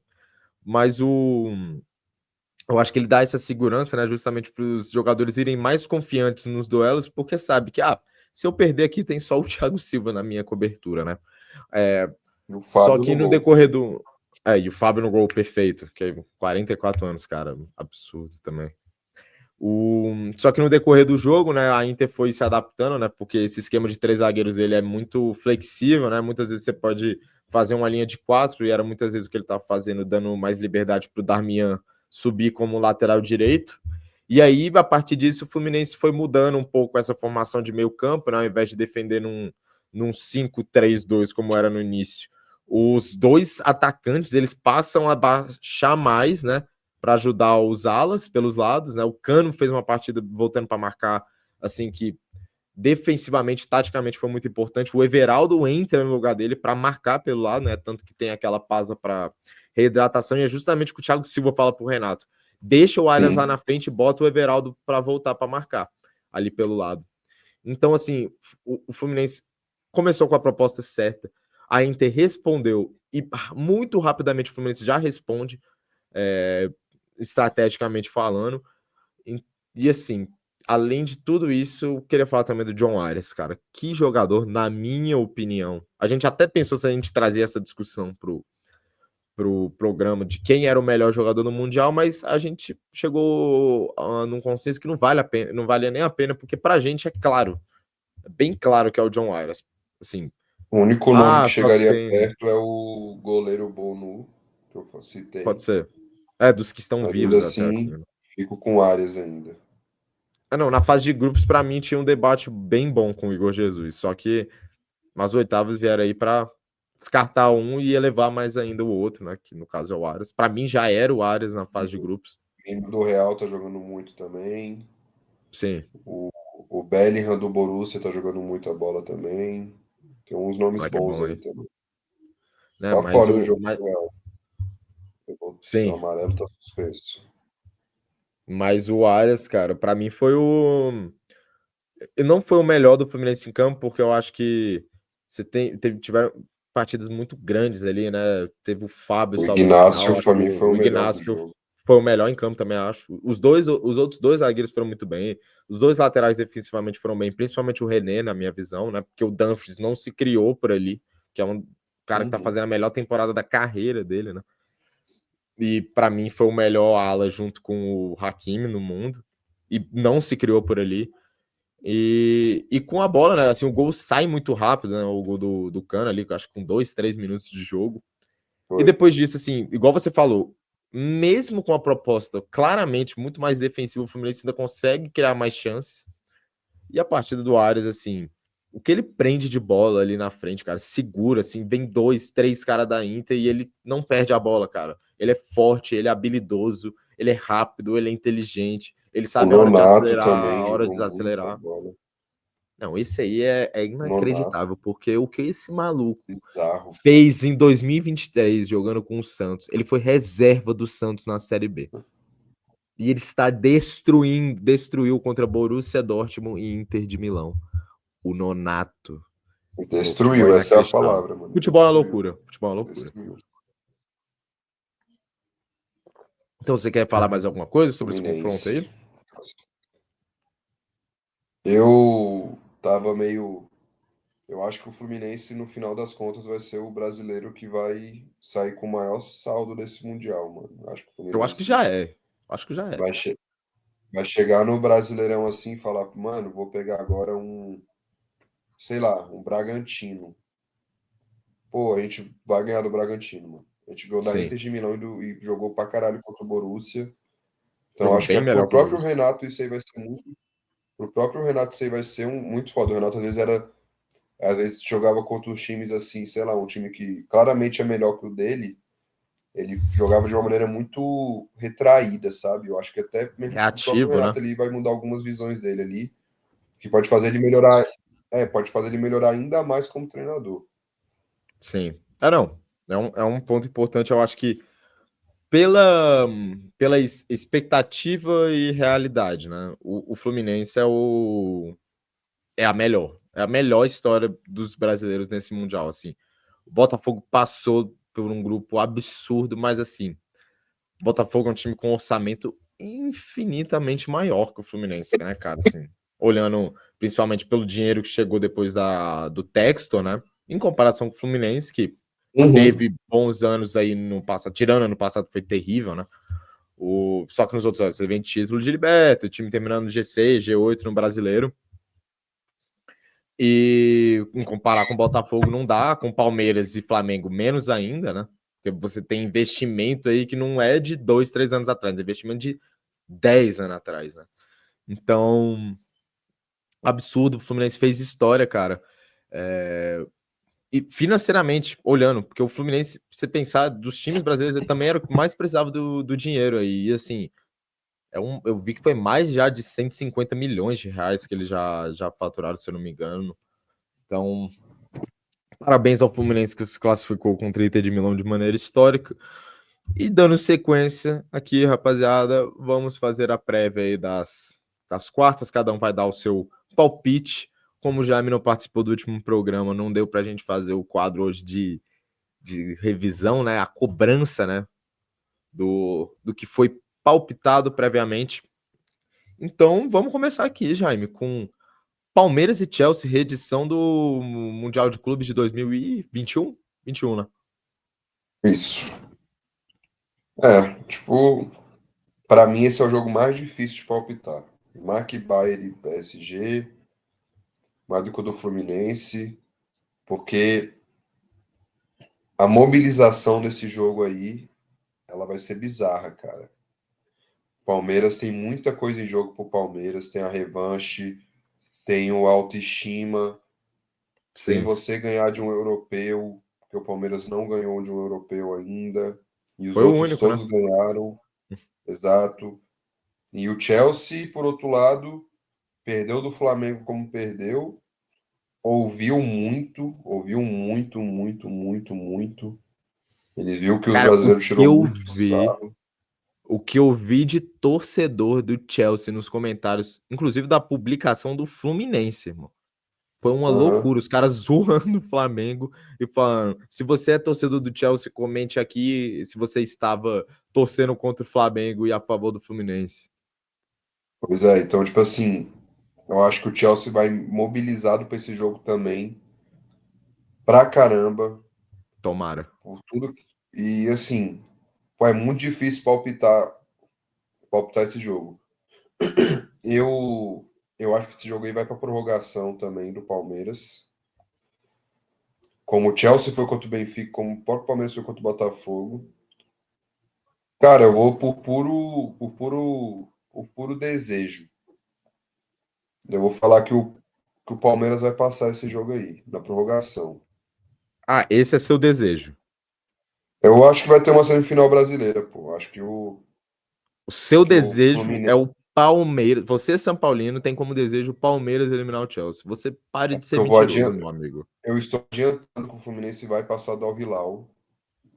Mas eu acho que ele dá essa segurança, né, justamente para os jogadores irem mais confiantes nos duelos, porque sabe que, se eu perder aqui, tem só o Thiago Silva na minha cobertura, né? É, E o só Fábio que no no gol. decorrer do. E o Fábio no gol perfeito, que é 44 anos, cara, absurdo também. Só que no decorrer do jogo, né, a Inter foi se adaptando, né, porque esse esquema de 3 zagueiros dele é muito flexível, né, muitas vezes você pode fazer uma linha de 4, e era muitas vezes o que ele estava fazendo, dando mais liberdade para o Darmian subir como lateral direito. E aí, a partir disso, o Fluminense foi mudando um pouco essa formação de meio campo, né, ao invés de defender num 5-3-2 como era no início. Os dois atacantes, eles passam a baixar mais, né, para ajudar os alas pelos lados, né? O Cano fez uma partida voltando para marcar, assim, que defensivamente, taticamente foi muito importante. O Everaldo entra no lugar dele para marcar pelo lado, né? Tanto que tem aquela pausa para reidratação, e é justamente o que o Thiago Silva fala pro Renato: deixa o Arias lá na frente e bota o Everaldo para voltar para marcar ali pelo lado. Então, assim, o Fluminense começou com a proposta certa, a Inter respondeu, e muito rapidamente o Fluminense já responde, estrategicamente falando. E assim, além de tudo isso, eu queria falar também do John Arias, cara. Que jogador, na minha opinião. A gente até pensou se a gente trazia essa discussão pro programa de quem era o melhor jogador no Mundial, mas a gente chegou num consenso que não vale a pena, não valia nem a pena, porque pra gente é claro, é bem claro que é o John Arias. Assim, O único nome que só chegaria tem. perto é o goleiro Bonu, que eu Pode citei. ser. Dos que estão Mas ainda vivos até aqui, assim, né? fico com Arias ainda. Não, na fase de grupos, pra mim, tinha um debate bem bom com o Igor Jesus, só que nas oitavas vieram aí para descartar um e elevar mais ainda o outro, né? Que no caso é o Arias. Para mim já era o Arias na fase de grupos. O do Real tá jogando muito também. Sim, O Bellingham do Borussia tá jogando muita bola também. Tem uns nomes moleque é bons bom, aí hein? também. Né? Tá Mas fora do o. jogo do Real. O Sim, amarelo tá suspenso. mas o Arias, cara, para mim foi o. Não foi o melhor do Fluminense em campo, porque eu acho que tiveram partidas muito grandes ali, né? Teve o Fábio O salvando no Ignacio, final, acho pra que mim, foi o o melhor do Ignacio jogo. foi o melhor em campo também, acho. Os outros dois zagueiros foram muito bem. Os dois laterais defensivamente foram bem, principalmente o René, na minha visão, né? Porque o Dumfries não se criou por ali, que é um cara que tá Uhum. fazendo a melhor temporada da carreira dele, né? E para mim foi o melhor ala junto com o Hakimi no mundo. E não se criou por ali. E com a bola, né? Assim, o gol sai muito rápido, né? O gol do Cano ali, acho que com 2, 3 minutos de jogo. E Foi. depois disso, assim, igual você falou, mesmo com a proposta claramente muito mais defensiva, o Fluminense ainda consegue criar mais chances. E a partida do Arias, assim, o que ele prende de bola ali na frente, cara, segura, assim, vem 2, 3 caras da Inter e ele não perde a bola, cara. Ele é forte, ele é habilidoso, ele é rápido, ele é inteligente, ele O sabe a hora de Nonato acelerar, também a hora de jogou muita desacelerar. bola. Não, esse aí é Nonato, inacreditável, porque o que esse maluco bizarro. fez em 2023 jogando com o Santos, ele foi reserva do Santos na Série B. E ele está destruiu contra Borussia Dortmund e Inter de Milão. O Nonato. Pô, futebol é Destruiu, essa é a inacreditável. palavra, mano. Futebol é uma Destruiu. loucura. Futebol é uma loucura. Destruiu. Então você quer falar mais alguma coisa sobre esse confronto Fluminense. aí? Eu tava meio. Eu acho que o Fluminense, no final das contas, vai ser o brasileiro que vai sair com o maior saldo desse Mundial, mano. Eu acho que o Eu acho que Fluminense já é. Acho que já é. vai, che vai chegar no Brasileirão assim e falar, mano, vou pegar agora um, sei lá, um Bragantino. Pô, a gente vai ganhar do Bragantino, mano. A gente ganhou da Sim. Inter de Milão e jogou pra caralho contra o Borussia. Então Jogou acho que bem é melhor pro que o próprio Borussia. Renato isso aí vai ser muito. Pro próprio Renato isso aí vai ser muito foda. O Renato às vezes era. Às vezes jogava contra os times assim, sei lá, um time que claramente é melhor que o dele. Ele jogava de uma maneira muito retraída, sabe? Eu acho que até mesmo o próprio Reativo, né? Renato ali vai mudar algumas visões dele ali, que pode fazer ele melhorar. Pode fazer ele melhorar ainda mais como treinador. Sim. Não. É um ponto importante. Eu acho que pela, pela expectativa e realidade, né? O Fluminense é a melhor. É a melhor história dos brasileiros nesse Mundial, assim. O Botafogo passou por um grupo absurdo, mas assim, o Botafogo é um time com um orçamento infinitamente maior que o Fluminense, né, cara? Assim, olhando principalmente pelo dinheiro que chegou depois do Textor, né? Em comparação com o Fluminense, que teve bons anos aí no passado, tirando ano passado foi terrível, né? Só que nos outros anos você vem título de Liberta, o time terminando no G6, G8 no Brasileiro. E em comparar com o Botafogo não dá, com Palmeiras e Flamengo menos ainda, né? Porque você tem investimento aí que não é de 2, 3 anos atrás, é investimento de 10 anos atrás, né? Então, absurdo, o Fluminense fez história, cara. E financeiramente, olhando, porque o Fluminense, se você pensar, dos times brasileiros, ele também era o que mais precisava do dinheiro aí. E assim, eu vi que foi mais já de 150 milhões de reais que eles já faturaram, se eu não me engano. Então, parabéns ao Fluminense que se classificou com 30 de Milão de maneira histórica. E dando sequência aqui, rapaziada, vamos fazer a prévia aí das quartas. Cada um vai dar o seu palpite. Como o Jaime não participou do último programa, não deu pra gente fazer o quadro hoje de revisão, né? A cobrança, né? Do que foi palpitado previamente. Então, vamos começar aqui, Jaime, com Palmeiras e Chelsea, reedição do Mundial de Clubes de 2021? 21, né? Isso. Tipo, pra mim esse é o jogo mais difícil de palpitar. Mais que Bayern e PSG, mais do que o do Fluminense, porque a mobilização desse jogo aí, ela vai ser bizarra, cara. Palmeiras tem muita coisa em jogo pro Palmeiras, tem a revanche, tem o autoestima, tem Sim. você ganhar de um europeu, porque o Palmeiras não ganhou de um europeu ainda, e os Foi o outros único, né? todos ganharam, exato. E o Chelsea, por outro lado, perdeu do Flamengo como perdeu, ouviu muito, muito, muito, muito. Eles viram que os Cara, brasileiros tirou muito sarro. o que eu vi de torcedor do Chelsea nos comentários, inclusive da publicação do Fluminense, irmão. Foi uma Aham. loucura, os caras zoando o Flamengo e falando: se você é torcedor do Chelsea, comente aqui se você estava torcendo contra o Flamengo e a favor do Fluminense. Pois é, então, tipo assim, eu acho que o Chelsea vai mobilizado para esse jogo também, pra caramba, Tomara. por tudo. E assim, pô, é muito difícil palpitar esse jogo. Eu acho que esse jogo aí vai pra prorrogação também do Palmeiras. Como o Chelsea foi contra o Benfica, como o próprio Palmeiras foi contra o Botafogo. Cara, eu vou por puro desejo. Eu vou falar que o Palmeiras vai passar esse jogo aí, na prorrogação. Ah, esse é seu desejo. Eu acho que vai ter uma semifinal brasileira, pô. Acho que O seu que o desejo é Fluminense. o Palmeiras. Você, São Paulino, tem como desejo o Palmeiras eliminar o Chelsea. Você pare de ser Eu vou mentiroso, adiant... meu amigo. eu estou adiantando que o Fluminense vai passar do Al-Hilal.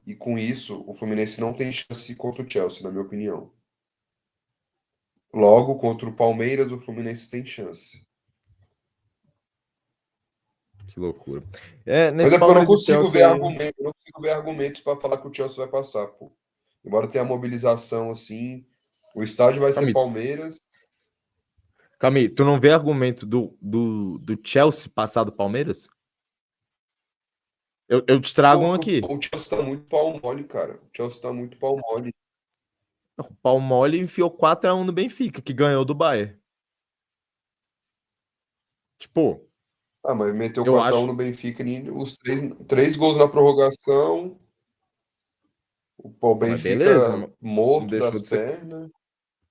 E com isso, o Fluminense não tem chance contra o Chelsea, na minha opinião. Logo, contra o Palmeiras, o Fluminense tem chance. Que loucura. É, Mas nesse é porque eu não Palmeiras e consigo Chelsea ver aí. argumentos, eu não consigo ver argumentos para falar que o Chelsea vai passar, pô. Embora tenha mobilização assim, o estádio vai ser Camille, Palmeiras. Camille, tu não vê argumento do Chelsea passar do Palmeiras? Eu te trago Pô, um que aqui. o Chelsea tá muito pau mole, cara. O Chelsea tá muito pau mole. O Pau Mole enfiou 4-1 no Benfica, que ganhou do Bayern. Tipo, Ah, mas meteu eu 4x1 acho. no Benfica, os três gols na prorrogação. O Não, mas beleza, Benfica não morto deixou das de ser. pernas.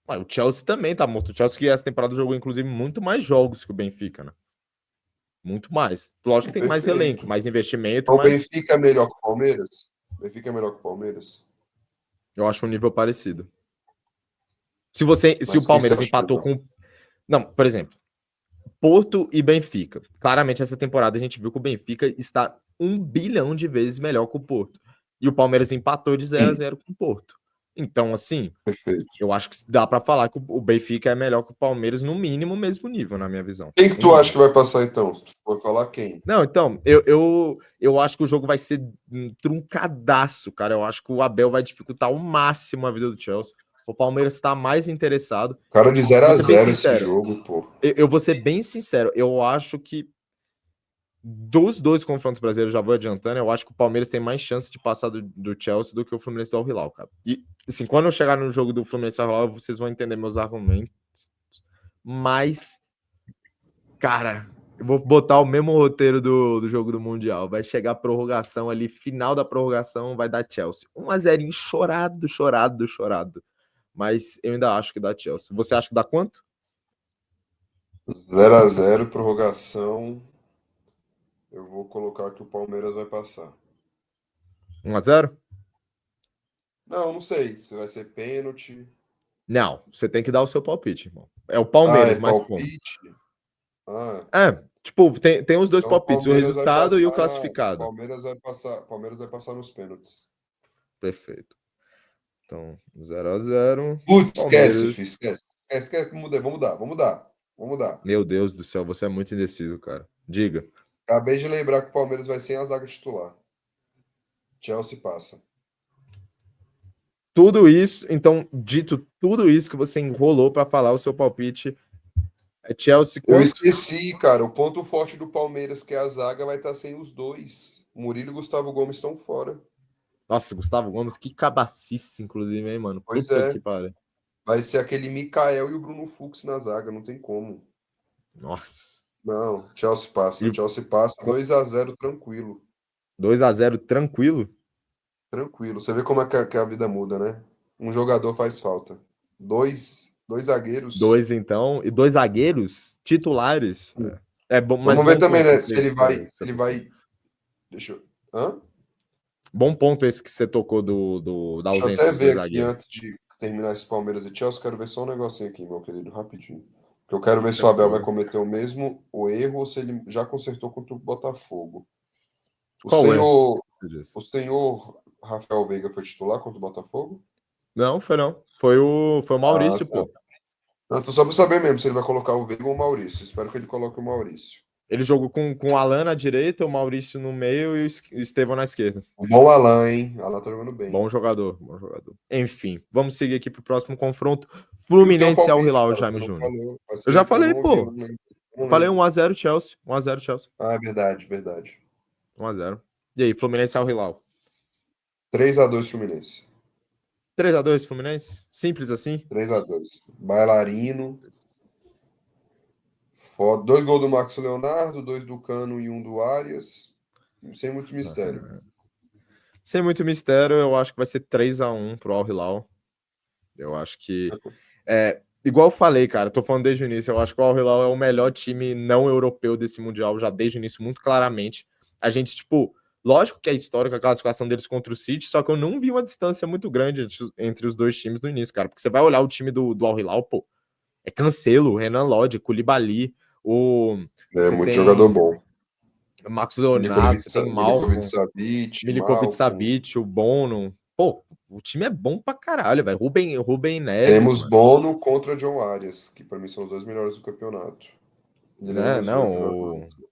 O Chelsea também tá morto. O Chelsea que essa temporada jogou, inclusive, muito mais jogos que o Benfica, né? Muito mais. Lógico que tem mais elenco, Perfeito. mais investimento, O mas Benfica é melhor que o Palmeiras? O Benfica é melhor que o Palmeiras? eu acho um nível parecido. Se o Mas quem você Palmeiras acha empatou melhor? com. Não, por exemplo, Porto e Benfica. Claramente, essa temporada a gente viu que o Benfica está 1 bilhão de vezes melhor que o Porto. E o Palmeiras empatou de 0 a Sim, 0 com o Porto. Então, assim, perfeito. eu acho que dá para falar que o Benfica é melhor que o Palmeiras, no mínimo, mesmo nível, na minha visão. Quem que No tu acha mínimo. que vai passar então? Se tu for falar quem? Não, então, eu acho que o jogo vai ser truncadaço, cara. Eu acho que o Abel vai dificultar ao máximo a vida do Chelsea. O Palmeiras está mais interessado. Cara de 0 Vou a ser bem 0 esse sincero. jogo, pô. Eu vou ser bem sincero. Eu acho que dos dois confrontos brasileiros, já vou adiantando, eu acho que o Palmeiras tem mais chance de passar do Chelsea do que o Fluminense do Al Hilal, cara. E, assim, quando eu chegar no jogo do Fluminense Al Hilal, vocês vão entender meus argumentos. Mas, cara, eu vou botar o mesmo roteiro do jogo do Mundial. Vai chegar a prorrogação ali, final da prorrogação, vai dar Chelsea. 1-0 chorado, chorado, chorado. Mas eu ainda acho que dá Chelsea. Você acha que dá quanto? 0-0, prorrogação. Eu vou colocar que o Palmeiras vai passar. 1-0? Não, não sei. Se vai ser pênalti. Não, você tem que dar o seu palpite, irmão. É o Ah, Palmeiras, é mas como? palpite? Ah, É, tipo, tem os dois então o palpites, o Palmeiras vai resultado e o passar classificado. Palmeiras vai passar nos pênaltis. Perfeito. Então, 0-0. Putz, esquece, Palmeiras. filho, esquece. Esquece, vamos mudar. Meu Deus do céu, você é muito indeciso, cara. Diga. Acabei de lembrar que o Palmeiras vai sem a zaga titular. Chelsea passa. Tudo isso, então, dito tudo isso que você enrolou para falar o seu palpite, é Chelsea Eu quanto? esqueci, cara, o ponto forte do Palmeiras, que é a zaga, vai estar sem os dois. O Murilo e o Gustavo Gomes estão fora. Nossa, Gustavo Gomes, que cabacice, inclusive, hein, mano? Pois Puta é, que pariu. vai ser aquele Mikael e o Bruno Fux na zaga, não tem como. Nossa. Não, Chelsea passa. E Chelsea passa 2-0 tranquilo. 2-0 tranquilo? Tranquilo. Você vê como é que a vida muda, né? Um jogador faz falta. Dois zagueiros. Dois, então. E dois zagueiros titulares. É bom, mas Vamos ver bom também, ponto né? esse Se aí ele que vai. você Se ele tocou. vai. Deixa eu. Hã? Bom ponto esse que você tocou da Deixa eu ausência até dos dois ver aqui zagueiros. antes de terminar esse Palmeiras e Chelsea. Quero ver só um negocinho aqui, meu querido, rapidinho. Porque eu quero ver se o Abel vai Tranquilo. cometer o erro ou se ele já consertou contra o Botafogo. O Qual é? senhor. Você disse? O senhor Rafael Veiga foi titular contra o Botafogo? Não, foi não. Foi o Ah, Maurício, tá. pô. Não, tô só pra saber mesmo se ele vai colocar o Veiga ou o Maurício. Espero que ele coloque o Maurício. Ele jogou com o Alan na direita, o Maurício no meio e o Estevão na esquerda. Bom Alan, hein? Alan tá jogando bem. Bom jogador, bom jogador. Enfim, vamos seguir aqui pro próximo confronto. E o teu Fluminense ao palpite, Hilal, cara? Você Jaime não Júnior. falou. Eu já Eu falei, não ouvi, eu pô. não lembro. Eu Eu não falei lembro. 1-0 Chelsea. 1-0 Chelsea. Ah, é verdade. 1-0. E aí, Fluminense ao Hilal? 3-2 Fluminense. 3-2 Fluminense? Simples assim? 3-2. Bailarino. Foda. 2 gols do Marcos Leonardo, 2 do Cano e 1 do Arias. Sem muito mistério. Sem muito mistério, eu acho que vai ser 3-1 pro Al Hilal. Eu acho que. Igual eu falei, cara, tô falando desde o início. Eu acho que o Al Hilal é o melhor time não europeu desse Mundial, já desde o início, muito claramente. A gente, tipo, lógico que é histórica a classificação deles contra o City, só que eu não vi uma distância muito grande entre os dois times no início, cara. Porque você vai olhar o time do Al Hilal, pô, é Cancelo, Renan Lodge, Koulibaly, É você muito jogador tem bom. Marcos Leonardo, você tem Milinkovic Malcolm, Savic, Milinkovic Malcolm. Savic, o Bono. Pô, o time é bom pra caralho, velho. Rubem Neves, Temos mano. Bono contra John Arias, que para mim são os dois melhores do campeonato. Né, Iremos ver o que vai não. acontecer.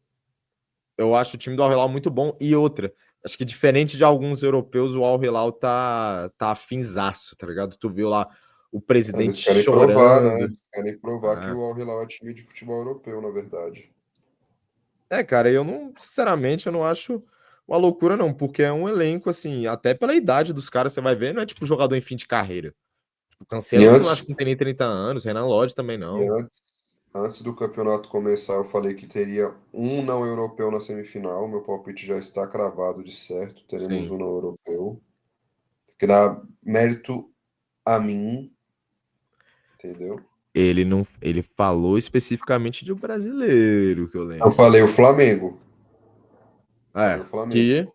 Eu acho o time do Al Hilal muito bom. E outra, acho que diferente de alguns europeus, o Al Hilal tá afinzaço, tá ligado? Tu viu lá o presidente Eles querem provar, né? chorando. Eles querem provar que É. o Al Hilal é time de futebol europeu, na verdade. Cara, eu não, sinceramente, eu não acho uma loucura, não, porque é um elenco, assim, até pela idade dos caras, você vai ver, não é tipo jogador em fim de carreira. Tipo, E Cancelo, não acho antes, que não tem nem 30 anos, Renan Lodge também e não. antes do campeonato começar, eu falei que teria um não europeu na semifinal. Meu palpite já está cravado de certo. Teremos Sim. um não europeu. Que dá mérito a mim, entendeu? Ele não, ele falou especificamente de um brasileiro, que eu Eu lembro. falei o Flamengo. Falei o Flamengo. Que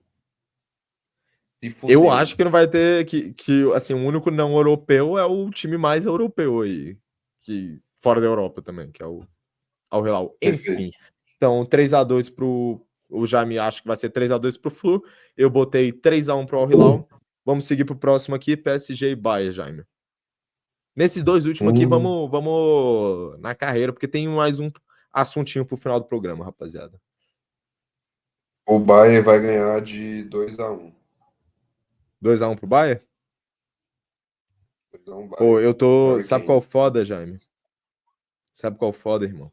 Se eu fudeu. acho que não vai ter que assim, o único não europeu é o time mais europeu aí, que fora da Europa também, que é o Al Hilal. Perfeito. Enfim. Então, 3-2 pro o Jaime acho que vai ser 3-2 pro Flu. Eu botei 3-1 pro Al Hilal. Vamos seguir pro próximo aqui, PSG e Bayern, Jaime. Nesses dois últimos aqui, Hum, vamos na carreira, porque tem mais um assuntinho pro final do programa, rapaziada. o Bayern vai ganhar de 2-1. 2-1 pro Bayern? 2-1 Pô, Bayern. eu tô. Harry Sabe Kane. qual foda, Jaime? Sabe qual foda, irmão?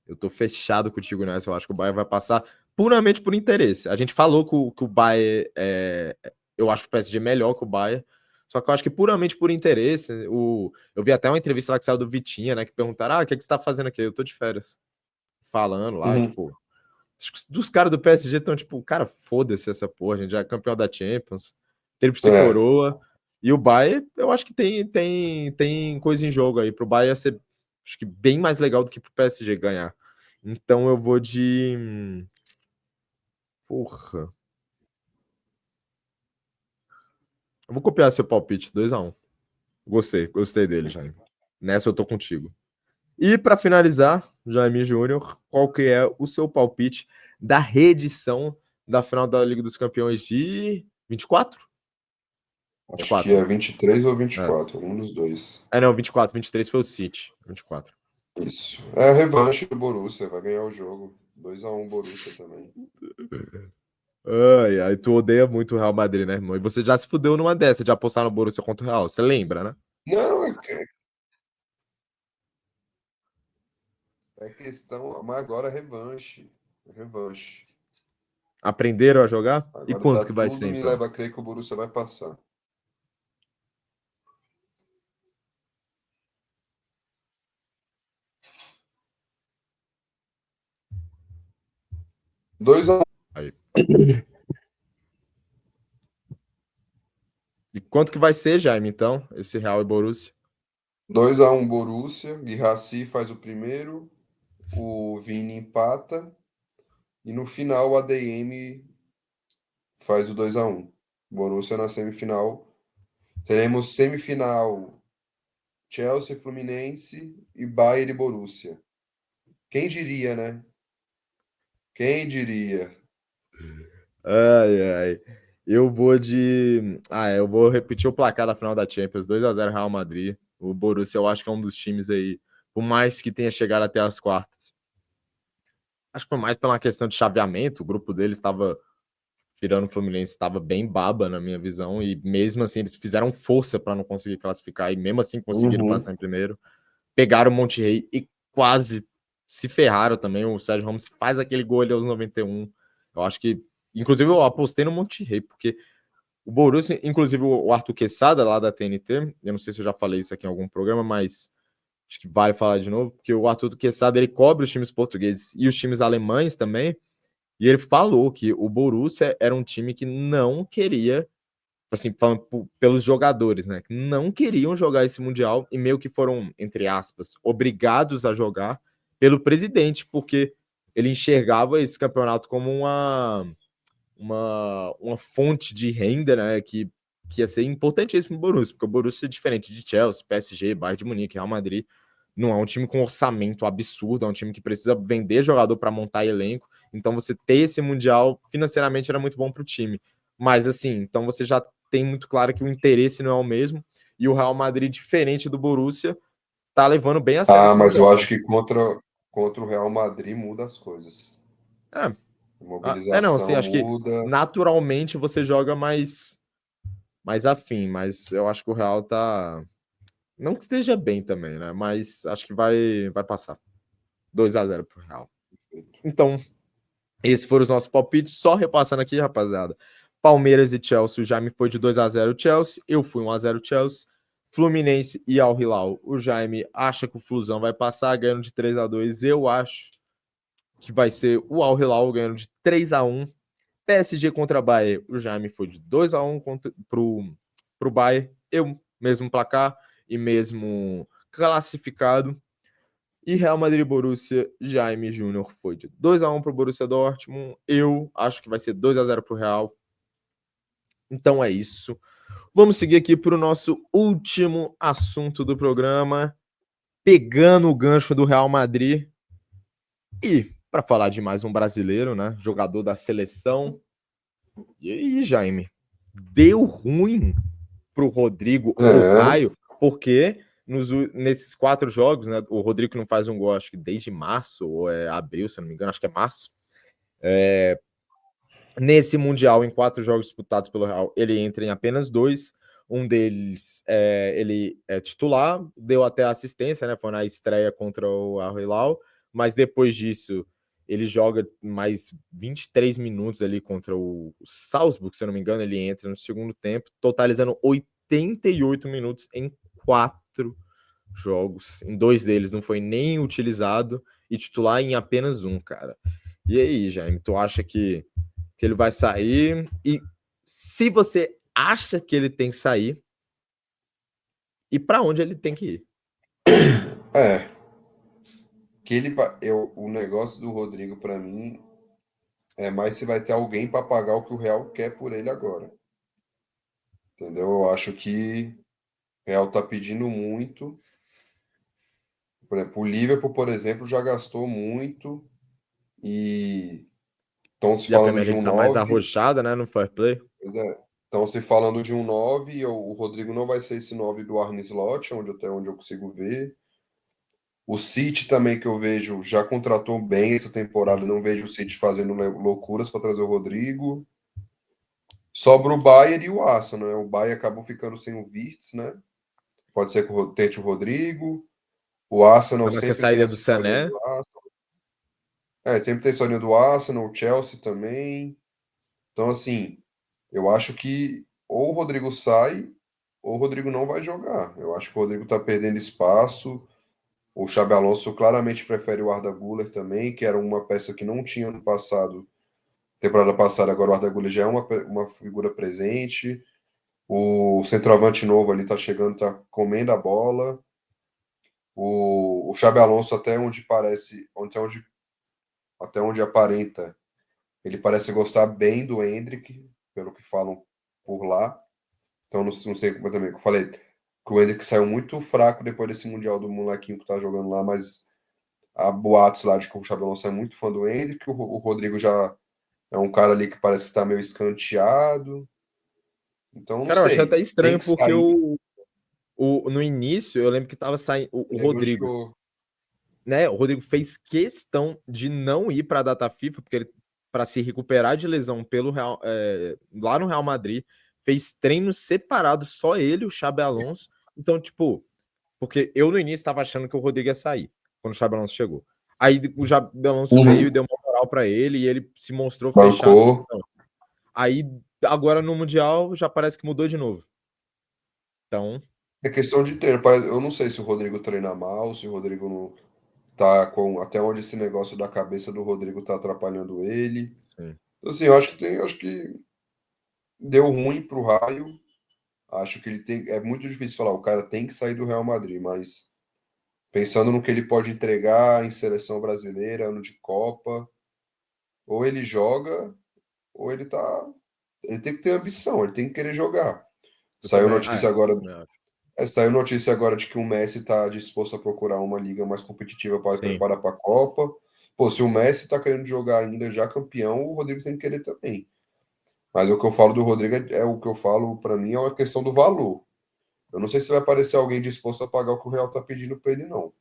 Eu tô fechado contigo nessa. Eu acho que o Bayern vai passar puramente por interesse. A gente falou que o Bayern, eu acho o PSG melhor que o Bayern, só que eu acho que puramente por interesse. Eu vi até uma entrevista lá que saiu do Vitinha, né? Que perguntaram: o que você tá fazendo aqui? Eu tô de férias. Falando lá, Uhum. tipo. Dos caras do PSG estão tipo, cara, foda-se essa porra, a gente já é campeão da Champions, tríplice É, coroa. E o Bayern, eu acho que tem coisa em jogo aí. Pro Bayern ser, acho que bem mais legal do que pro PSG ganhar. Então eu vou de. Porra. Eu vou copiar seu palpite, 2-1. Gostei dele, Jaime. Nessa eu tô contigo. E para finalizar, Jaime Júnior, qual que é o seu palpite da reedição da final da Liga dos Campeões de 24? acho que 24, é né? 23 ou É. 24, um dos dois. Não, 24, 23 foi o City. 24. Isso. É a revanche do Borussia, vai ganhar o jogo. 2-1 Borussia também. Ai, ai, tu odeia muito o Real Madrid, né, irmão? E você já se fudeu numa dessa de apostar no Borussia contra o Real. Você lembra, né? Não, é questão, mas agora é revanche. É revanche. Aprenderam a jogar? E Agora quanto tá que vai ser, tudo me então? leva a crer que o Borussia vai passar. 2-1. Aí. E quanto que vai ser, Jaime, então, esse Real e Borussia? 2-1 Borussia. Guirassy faz o primeiro. O Vini empata. E no final o ADM faz o 2-1. Borussia na semifinal. Teremos semifinal Chelsea, Fluminense e Bayern e Borussia. Quem diria, né? Quem diria? Ai, ai. Eu vou de. Eu vou repetir o placar da final da Champions: 2-0 Real Madrid. O Borussia, eu acho que é um dos times aí, por mais que tenha chegado até as quartas. Acho que foi mais pela questão de chaveamento. O grupo deles estava, tirando o Fluminense, estava bem baba, na minha visão. E mesmo assim, eles fizeram força para não conseguir classificar. E mesmo assim, conseguiram Uhum. passar em primeiro. Pegaram o Monterrey e quase se ferraram também. O Sérgio Ramos faz aquele gol ali aos 91. Eu acho que. Inclusive, eu apostei no Monterrey, porque o Borussia, inclusive o Arthur Quesada, lá da TNT, eu não sei se eu já falei isso aqui em algum programa, mas acho que vale falar de novo, porque o Arthur Quesada, ele cobre os times portugueses e os times alemães também, e ele falou que o Borussia era um time que não queria, assim, falando pelos jogadores, né, que não queriam jogar esse Mundial e meio que foram, entre aspas, obrigados a jogar pelo presidente, porque ele enxergava esse campeonato como uma fonte de renda, né, que ia ser importantíssimo para o Borussia, porque o Borussia é diferente de Chelsea, PSG, Bayern de Munique, Real Madrid, não é um time com orçamento absurdo, é um time que precisa vender jogador para montar elenco, então você ter esse Mundial financeiramente era muito bom para o time, mas assim, então você já tem muito claro que o interesse não é o mesmo, e o Real Madrid, diferente do Borussia, tá levando bem a sério Ah, esse mas eu Mundial, acho né? que contra o Real Madrid muda as coisas. É, A não, assim, mobilização acho que muda. naturalmente você joga mais afim, mas eu acho que o Real tá. Não que esteja bem também, né? Mas acho que vai passar. 2-0 pro Real. Então, esses foram os nossos palpites. Só repassando aqui, rapaziada. Palmeiras e Chelsea, o Jaime foi de 2-0 Chelsea. Eu fui 1-0 Chelsea. Fluminense e Al Hilal. O Jaime acha que o Flusão vai passar ganhando de 3-2. Eu acho que vai ser o Al Hilal ganhando de 3-1. PSG contra Bayern, o Jaime foi de 2-1 pro Bayern, eu mesmo placar e mesmo classificado. E Real Madrid e Borussia, Jaime Júnior foi de 2-1 pro Borussia Dortmund. Eu acho que vai ser 2-0 pro Real. Então é isso. Vamos seguir aqui para o nosso último assunto do programa, pegando o gancho do Real Madrid. E para falar de mais um brasileiro, né? Jogador da seleção. E aí, Jaime? Deu ruim pro Rodrigo ou É, Caio, porque nesses 4 jogos, né? O Rodrigo não faz um gol, acho que desde março, ou é abril, se eu não me engano, acho que é março. Nesse Mundial, em 4 jogos disputados pelo Real, ele entra em apenas 2. Um deles, ele é titular, deu até assistência, né? Foi na estreia contra o Al Hilal, mas depois disso ele joga mais 23 minutos ali contra o Salzburg, se eu não me engano, ele entra no segundo tempo, totalizando 88 minutos em 4 jogos. Em 2 deles não foi nem utilizado e titular em apenas um, cara. E aí, Jaime, tu acha que ele vai sair? E se você acha que ele tem que sair, e para onde ele tem que ir? É, o negócio do Rodrigo para mim é mais se vai ter alguém para pagar o que o Real quer por ele agora. Entendeu? Eu acho que o Real tá pedindo muito. Por exemplo, o Liverpool, por exemplo, já gastou muito e estão se E a falando Premier de League um tá mais 9. arrochada, né, no fair play? Pois é. Estão se falando de um 9 e o Rodrigo não vai ser esse 9 do Arne Slot, até onde eu consigo ver. O City também, que eu vejo, já contratou bem essa temporada. Não vejo o City fazendo loucuras para trazer o Rodrigo. Sobra o Bayern e o Arsenal, né? O Bayern acabou ficando sem o Wirtz, né? Pode ser que tente o Rodrigo. O Arsenal Mas que a sempre tem saída do essa historinha Sané, do Arsenal. É, sempre tem a historinha do Arsenal, o Chelsea também. Então, assim, eu acho que ou o Rodrigo sai ou o Rodrigo não vai jogar. Eu acho que o Rodrigo tá perdendo espaço. O Xabi Alonso claramente prefere o Arda Güler também, que era uma peça que não tinha no passado, temporada passada, agora o Arda Güler já é uma figura presente. O centroavante novo ali tá chegando, tá comendo a bola. O Xabi Alonso, até onde aparenta, ele parece gostar bem do Endrick, pelo que falam por lá. Então não sei como também, que eu falei, que o Endrick saiu muito fraco depois desse Mundial do molequinho que tá jogando lá, mas há boatos lá de que o Xabi Alonso é muito fã do Endrick, o Rodrigo já é um cara ali que parece que tá meio escanteado. Então não cara, eu achei até sei, tem estranho que porque sair. no início eu lembro que tava saindo o Ele Rodrigo, elogiou. né? O Rodrigo fez questão de não ir para a data FIFA, porque ele para se recuperar de lesão pelo Real, lá no Real Madrid, fez treinos separados, só ele, o Xabi Alonso. Então, tipo, porque eu no início estava achando que o Rodrigo ia sair quando o Xabi Alonso chegou. Aí o Xabi Alonso veio e Uhum. deu uma moral para ele e ele se mostrou fechado. Bancou. Então, aí agora no Mundial já parece que mudou de novo. Então, É questão de treino. Eu não sei se o Rodrigo treina mal, se o Rodrigo não tá com. Até onde esse negócio da cabeça do Rodrigo tá atrapalhando ele. sim. Então, assim, eu acho que deu ruim pro Raio. Acho que ele tem. É muito difícil falar, o cara tem que sair do Real Madrid, mas pensando no que ele pode entregar em seleção brasileira, ano de Copa, ou ele joga, ou ele tá. Ele tem que ter ambição, ele tem que querer jogar. Eu Saiu também, notícia agora. também acho. Saiu notícia agora de que o Messi está disposto a procurar uma liga mais competitiva para Sim. preparar para a Copa. Pô, se o Messi está querendo jogar ainda já campeão, o Rodrigo tem que querer também. Mas o que eu falo do Rodrigo é o que eu falo para mim é a questão do valor. Eu não sei se vai aparecer alguém disposto a pagar o que o Real está pedindo para ele, não.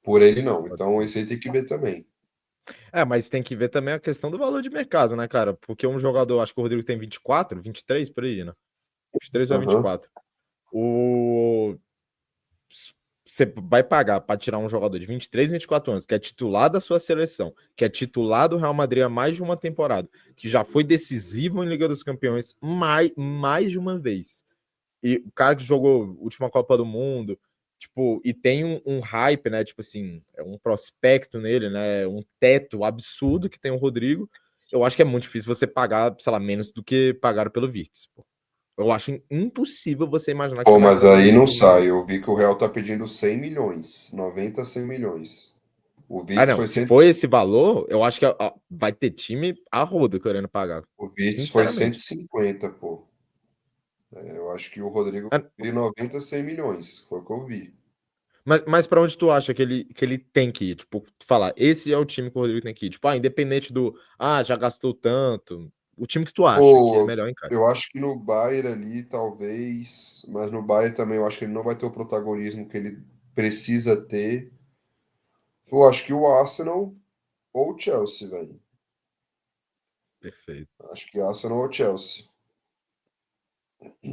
Por ele, não. Pode Então, ser. esse aí tem que ver também. Mas tem que ver também a questão do valor de mercado, né, cara? Porque um jogador, acho que o Rodrigo tem 24, 23 por aí, né? 23 ou Aham. 24. O... Você vai pagar para tirar um jogador de 23, 24 anos, que é titular da sua seleção, que é titular do Real Madrid há mais de uma temporada, que já foi decisivo em Liga dos Campeões mais de uma vez. E o cara que jogou última Copa do Mundo, tipo, e tem um hype, né? Tipo assim, é um prospecto nele, né? Um teto absurdo que tem o Rodrigo. Eu acho que é muito difícil você pagar, sei lá, menos do que pagaram pelo Virtus. Pô. Eu acho impossível você imaginar que você Pô, vai mas trazer aí isso não pro Real. sai. Eu vi que o Real tá pedindo 100 milhões. 90 a 100 milhões. O Ah, Vitz não. foi Se 100. for esse valor, eu acho que vai ter time a roda querendo pagar. O Vitz foi Sinceramente. 150, pô. Eu acho que o Rodrigo Ah, de 90 a 100 milhões, foi o que eu vi. mas para onde tu acha que ele tem que ir? Tipo, tu falar, esse é o time que o Rodrigo tem que ir. Tipo, independente do, já gastou tanto. O time que tu acha que é Pô, melhor em casa. eu acho que no Bayern ali, talvez, mas no Bayern também eu acho que ele não vai ter o protagonismo que ele precisa ter. Eu acho que o Arsenal ou o Chelsea, velho. Perfeito. Acho que Arsenal ou Chelsea.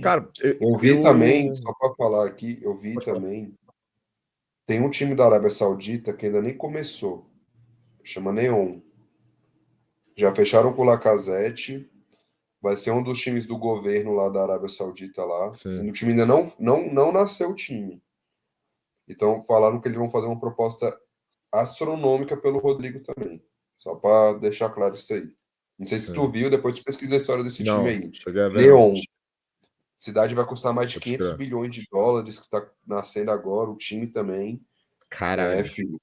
Cara, Eu vi também, eu. só para falar aqui, eu vi Pode falar. também, tem um time da Arábia Saudita que ainda nem começou. chama Neon. Já fecharam com o Lacazette, vai ser um dos times do governo lá da Arábia Saudita lá. Sim. E o time ainda não nasceu o time. Então falaram que eles vão fazer uma proposta astronômica pelo Rodrigo também. Só para deixar claro isso aí. Não sei se tu Sim. viu, depois tu pesquisa a história desse time Não, aí. cheguei a ver, não. Neon. Cidade vai custar mais de Pode 500 crer. bilhões de dólares, que está nascendo agora, o time também. É, Caralho, filho.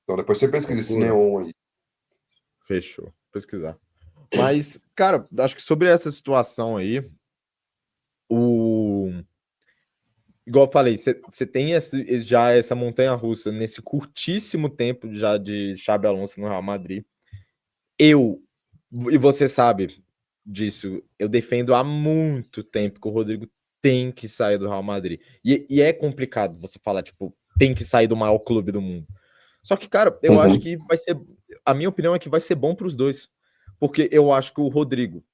Então depois você pesquisa esse loucura. Neon aí. Fechou. Pesquisar. Mas, cara, acho que sobre essa situação aí, igual eu falei, você tem já essa montanha-russa nesse curtíssimo tempo já de Xabi Alonso no Real Madrid. E você sabe disso, eu defendo há muito tempo que o Rodrigo tem que sair do Real Madrid. E é complicado você falar, tipo, tem que sair do maior clube do mundo. Só que, cara, eu acho que vai ser. A minha opinião é que vai ser bom para os dois. Porque eu acho que o Rodrigo,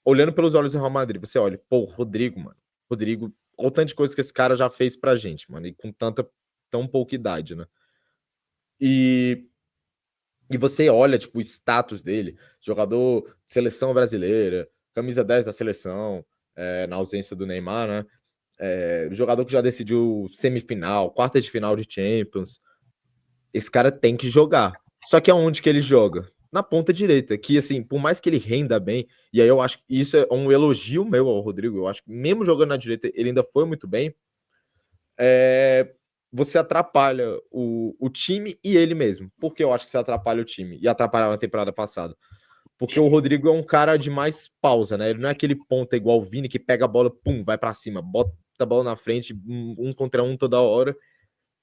olhando pelos olhos do Real Madrid, você olha, pô, Rodrigo, mano. Rodrigo, olha o tanto de coisa que esse cara já fez pra gente, mano. E com tão pouca idade, né? E você olha, tipo, o status dele, jogador de seleção brasileira, camisa 10 da seleção, na ausência do Neymar, né? Jogador que já decidiu semifinal, quarta de final de Champions. Esse cara tem que jogar. Só que aonde que ele joga? Na ponta direita, que assim, por mais que ele renda bem, e aí eu acho que isso é um elogio meu ao Rodrigo, eu acho que mesmo jogando na direita, ele ainda foi muito bem, você atrapalha o time e ele mesmo. Por que eu acho que você atrapalha o time? E atrapalhava na temporada passada. Porque o Rodrigo é um cara de mais pausa, né? Ele não é aquele ponta igual o Vini que pega a bola, pum, vai para cima, bota a bola na frente, um contra um toda hora.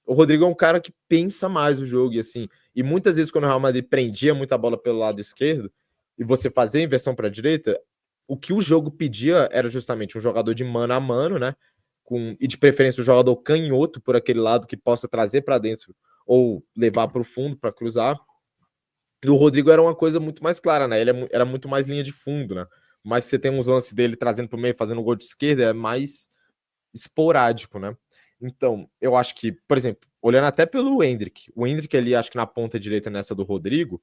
O Rodrigo é um cara que pensa mais o jogo, e assim, e muitas vezes quando o Real Madrid prendia muita bola pelo lado esquerdo e você fazia a inversão para a direita, o que o jogo pedia era justamente um jogador de mano a mano, né? E de preferência um jogador canhoto por aquele lado que possa trazer para dentro ou levar para o fundo para cruzar. E o Rodrigo era uma coisa muito mais clara, né? Ele era muito mais linha de fundo, né? Mas você tem uns lances dele trazendo para o meio, fazendo gol de esquerda, é mais esporádico, né? Então, eu acho que, por exemplo, olhando até pelo Endrick, o Endrick ali, acho que na ponta direita nessa do Rodrigo,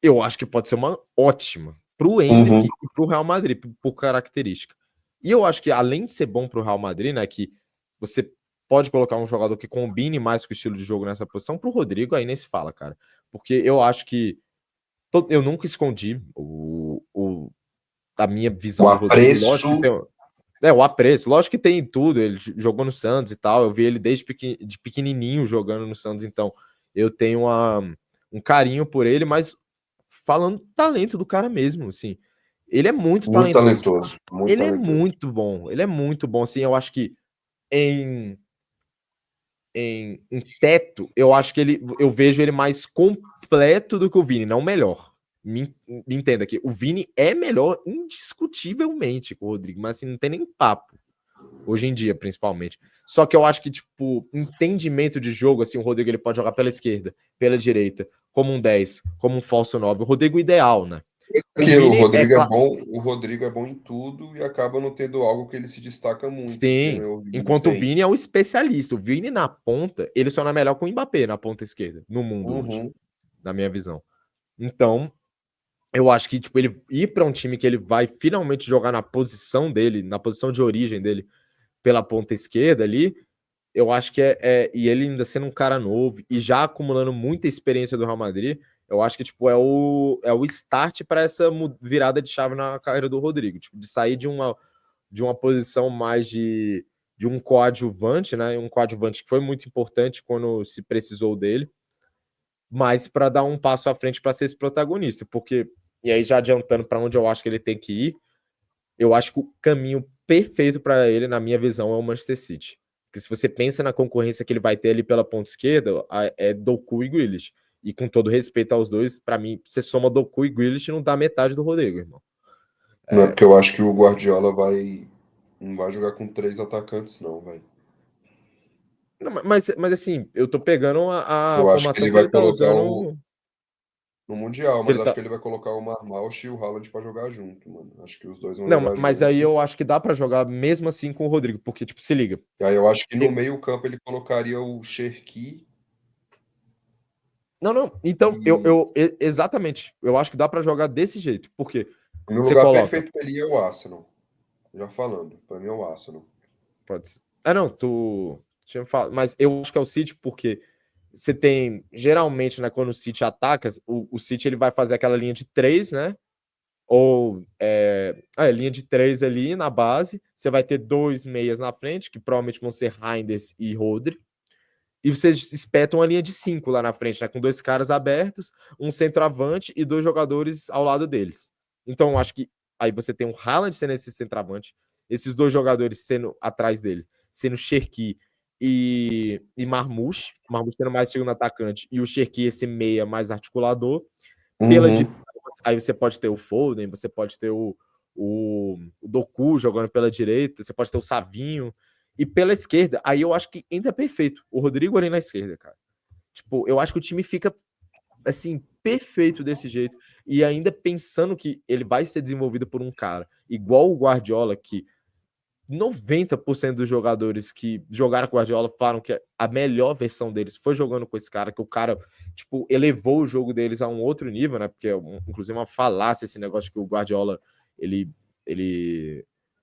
eu acho que pode ser uma ótima pro Endrick e pro Real Madrid, por característica. E eu acho que, além de ser bom pro Real Madrid, né, que você pode colocar um jogador que combine mais com o estilo de jogo nessa posição, pro Rodrigo aí nem se fala, cara. Porque eu acho que eu nunca escondi a minha O visão do Rodrigo. Lógico que apreço. tem, o apreço, lógico que tem tudo. Ele jogou no Santos e tal. Eu vi ele desde de pequenininho jogando no Santos, então eu tenho um carinho por ele, mas falando do talento do cara mesmo, assim. Ele é muito Muito talentoso. talentoso. Muito Ele é talentoso. muito bom. Ele é muito bom, assim. Eu acho que em, em teto, eu acho que eu vejo ele mais completo do que o Vini, não melhor. Me entenda aqui. O Vini é melhor indiscutivelmente que o Rodrigo, mas assim, não tem nem papo. Hoje em dia, principalmente. Só que eu acho que, tipo, entendimento de jogo, assim, o Rodrigo ele pode jogar pela esquerda, pela direita, como um 10, como um falso 9. O Rodrigo ideal, né? O Porque Vini é claro. O Rodrigo é bom em tudo e acaba não tendo algo que ele se destaca muito, que nem Sim. o Vini Enquanto o tem. Vini é o especialista. O Vini na ponta, ele só não é melhor com o Mbappé na ponta esquerda, no mundo hoje, Uhum. na minha visão. Então, eu acho que, tipo, ele ir para um time que ele vai finalmente jogar na posição dele, na posição de origem dele, pela ponta esquerda ali, eu acho que e ele ainda sendo um cara novo e já acumulando muita experiência do Real Madrid, eu acho que tipo é o start para essa virada de chave na carreira do Rodrigo, tipo, de sair de uma posição mais de um coadjuvante, né? Um coadjuvante que foi muito importante quando se precisou dele, mas para dar um passo à frente para ser esse protagonista, porque e aí já adiantando para onde eu acho que ele tem que ir, eu acho que o caminho perfeito para ele, na minha visão, é o Manchester City. Porque se você pensa na concorrência que ele vai ter ali pela ponta esquerda, é Doku e Grealish. E com todo respeito aos dois, para mim, você soma Doku e Grealish e não dá metade do Rodrigo, irmão. Não é porque eu acho que o Guardiola não vai jogar com três atacantes, não, vai. Não, mas assim, eu tô pegando a Eu acho que formação ele que vai ele tá colocar usando. no Mundial, Que mas ele acho tá... que ele vai colocar o Marmaush e o Haaland pra jogar junto, mano. Acho que os dois vão Não, jogar mas aí junto. eu acho que dá para jogar mesmo assim com o Rodrigo, porque, tipo, se liga. E aí eu acho que no meio-campo ele colocaria o Cherki. Não. Então, exatamente. Eu acho que dá para jogar desse jeito. Porque O meu você lugar coloca. perfeito pra ele é o Arsenal. Já falando, pra mim é o Arsenal. Pode ser. Não, tu tinha falado. Mas eu acho que é o City porque você tem. Geralmente, né, quando o City ataca, o City ele vai fazer aquela linha de três, né? Ou linha de três ali na base. Você vai ter dois meias na frente, que provavelmente vão ser Reinders e Rodri. E vocês espetam uma linha de cinco lá na frente, né? Com dois caras abertos, um centroavante e dois jogadores ao lado deles. Então, eu acho que aí você tem o Haaland sendo esse centroavante, esses dois jogadores sendo atrás dele, sendo Cherki e Marmoush. Marmoush sendo mais segundo atacante e o Cherki esse meia mais articulador. Pela Uhum. aí você pode ter o Foden, você pode ter o Doku jogando pela direita, você pode ter o Savinho. E pela esquerda, aí eu acho que ainda é perfeito. O Rodrigo ali na esquerda, cara. Tipo, eu acho que o time fica, assim, perfeito desse jeito. E ainda pensando que ele vai ser desenvolvido por um cara igual o Guardiola, que 90% dos jogadores que jogaram com o Guardiola falam que a melhor versão deles foi jogando com esse cara, que o cara, tipo, elevou o jogo deles a um outro nível, né? Porque, inclusive, uma falácia esse negócio de que o Guardiola, ele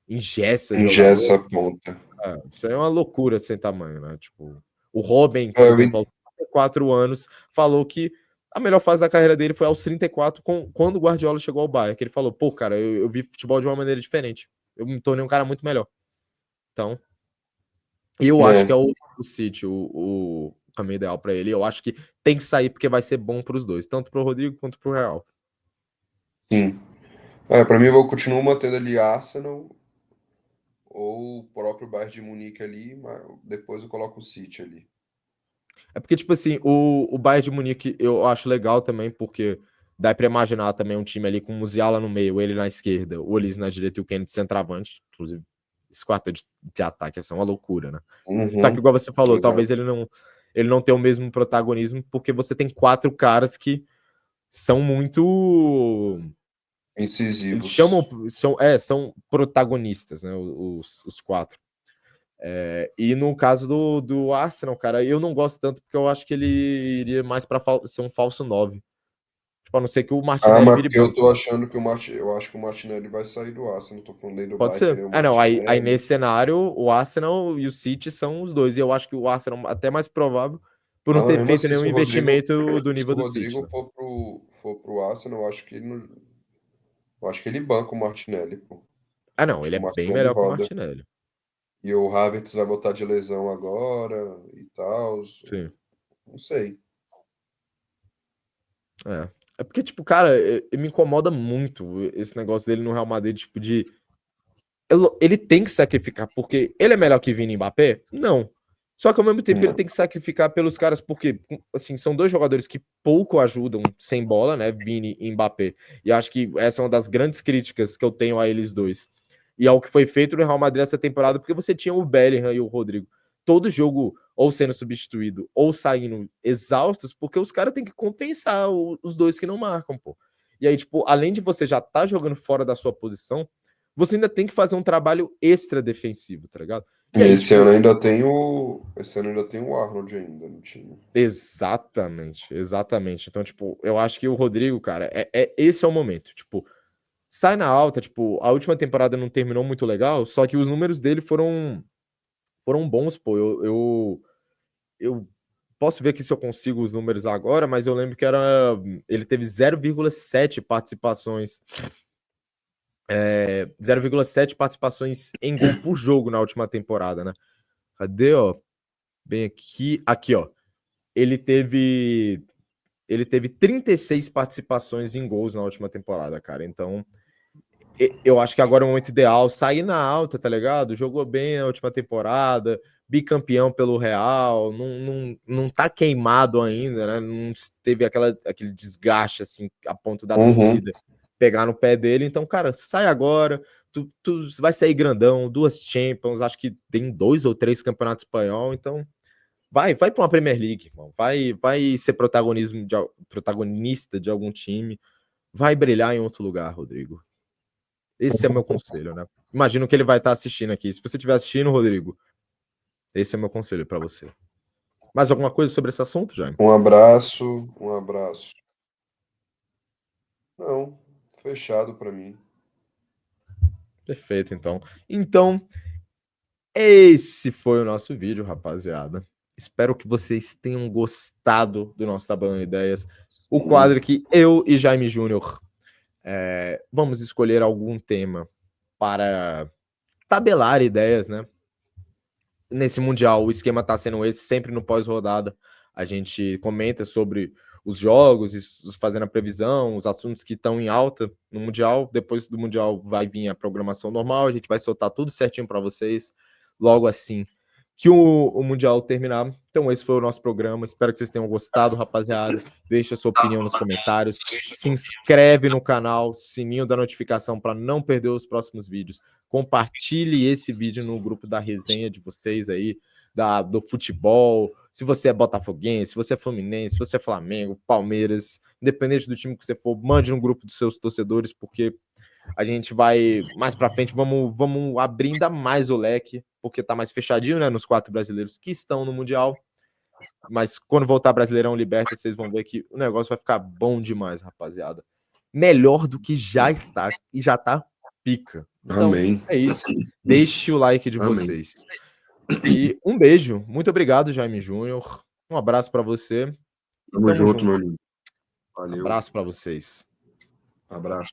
ingessa jogador. Ingessa a ponta. Isso aí é uma loucura sem tamanho, né? Tipo, o Robin, por É, exemplo, aos 34 anos, falou que a melhor fase da carreira dele foi aos 34, quando o Guardiola chegou ao Bayern, que ele falou, pô, cara, eu vi futebol de uma maneira diferente. Eu me tornei um cara muito melhor. Então, eu acho que é o City, o caminho ideal para ele. Eu acho que tem que sair porque vai ser bom para os dois, tanto para o Rodrigo quanto para o Real. sim. Pra mim, eu vou continuar mantendo ali Arsenal ou o próprio Bayern de Munique ali, mas depois eu coloco o City ali. É porque, tipo assim, o Bayern de Munique eu acho legal também, porque dá pra imaginar também um time ali com o Musiala no meio, ele na esquerda, o Olise na direita e o Kennedy centroavante. Inclusive, esse quarto de ataque ia ser uma loucura, né? Só que, Uhum, igual você falou, talvez exato. ele não tenha o mesmo protagonismo, porque você tem quatro caras que são muito. Eles chamam. Incisivos. São protagonistas, né? Os quatro. E no caso do Arsenal, cara, eu não gosto tanto porque eu acho que ele iria mais pra ser um falso 9. Tipo, a não ser que o Martinelli Mas vire eu banco. tô achando que eu acho que o Martinelli vai sair do Arsenal. Tô falando aí do Pode Bayern ser. querer o Não, aí Martinelli. nesse cenário, o Arsenal e o City são os dois. E eu acho que o Arsenal até mais provável por não Mas ter mesmo feito assim, nenhum investimento do se nível o do City, Rodrigo né? for pro Arsenal, eu acho que ele não, eu acho que ele banca o Martinelli, pô. Não, Acho ele que é o bem Martinelli melhor que o roda. Martinelli. E o Havertz vai voltar de lesão agora e tal. Sim. Não sei. É porque, tipo, cara, me incomoda muito esse negócio dele no Real Madrid, tipo, de. Ele tem que sacrificar, porque ele é melhor que Vini e Mbappé? Não. Só que ao mesmo tempo ele Não. tem que sacrificar pelos caras, porque, assim, são dois jogadores que pouco ajudam sem bola, né? Vini e Mbappé. E acho que essa é uma das grandes críticas que eu tenho a eles dois. E ao que foi feito no Real Madrid essa temporada, porque você tinha o Bellingham e o Rodrigo. Todo jogo ou sendo substituído ou saindo exaustos, porque os caras têm que compensar os dois que não marcam, pô. E aí, tipo, além de você já estar jogando fora da sua posição, você ainda tem que fazer um trabalho extra defensivo, tá ligado? E E aí, esse ano tipo, ainda tem o. Esse ano ainda tem o Arnold ainda no time. exatamente. Então, tipo, eu acho que o Rodrigo, cara, esse é o momento. Tipo, sai na alta, tipo, a última temporada não terminou muito legal, só que os números dele foram bons, pô. Eu posso ver aqui se eu consigo os números agora, mas eu lembro que ele teve 0,7 participações 0,7 participações em gol por jogo na última temporada, né? Cadê, ó? Bem aqui. Aqui, ó. Ele teve. Ele teve 36 participações em gols na última temporada, cara. Então, eu acho que agora é o momento ideal. Sair na alta, tá ligado? Jogou bem a última temporada, bicampeão pelo Real, não tá queimado ainda, né? Não teve aquele desgaste, assim, a ponto da Uhum. torcida pegar no pé dele. Então, cara, sai agora. Tu vai sair grandão, 2 Champions, acho que tem 2 ou 3 campeonatos espanhol, então vai para uma Premier League, irmão. Vai ser protagonista de algum time, vai brilhar em outro lugar, Rodrigo. Esse é meu conselho, né? Imagino que ele vai estar assistindo aqui. Se você estiver assistindo, Rodrigo, esse é meu conselho para você. Mais alguma coisa sobre esse assunto, Jaime? Um abraço abraço. Não, fechado pra mim. Perfeito, então. Então, esse foi o nosso vídeo, rapaziada. Espero que vocês tenham gostado do nosso Tabelando Ideias. O quadro que eu e Jaime Júnior vamos escolher algum tema para tabelar ideias, né? Nesse Mundial, o esquema tá sendo esse, sempre no pós-rodada. A gente comenta sobre os jogos, fazendo a previsão, os assuntos que estão em alta no Mundial. Depois do Mundial vai vir a programação normal, a gente vai soltar tudo certinho para vocês logo assim que o Mundial terminar. Então esse foi o nosso programa, espero que vocês tenham gostado, rapaziada. Deixa a sua opinião nos comentários, se inscreve no canal, sininho da notificação para não perder os próximos vídeos. Compartilhe esse vídeo no grupo da resenha de vocês aí, do futebol. Se você é botafoguense, se você é fluminense, se você é Flamengo, Palmeiras, independente do time que você for, mande no grupo dos seus torcedores, porque a gente vai mais para frente, vamos abrir ainda mais o leque, porque tá mais fechadinho, né, nos 4 brasileiros que estão no Mundial. Mas quando voltar Brasileirão Liberta, vocês vão ver que o negócio vai ficar bom demais, rapaziada. Melhor do que já está e já tá pica. Então, Amém. é isso. Deixe o like de vocês. E um beijo. Muito obrigado, Jaime Júnior. Um abraço para você. Tamo junto, meu amigo. Valeu. Abraço para vocês. Abraço.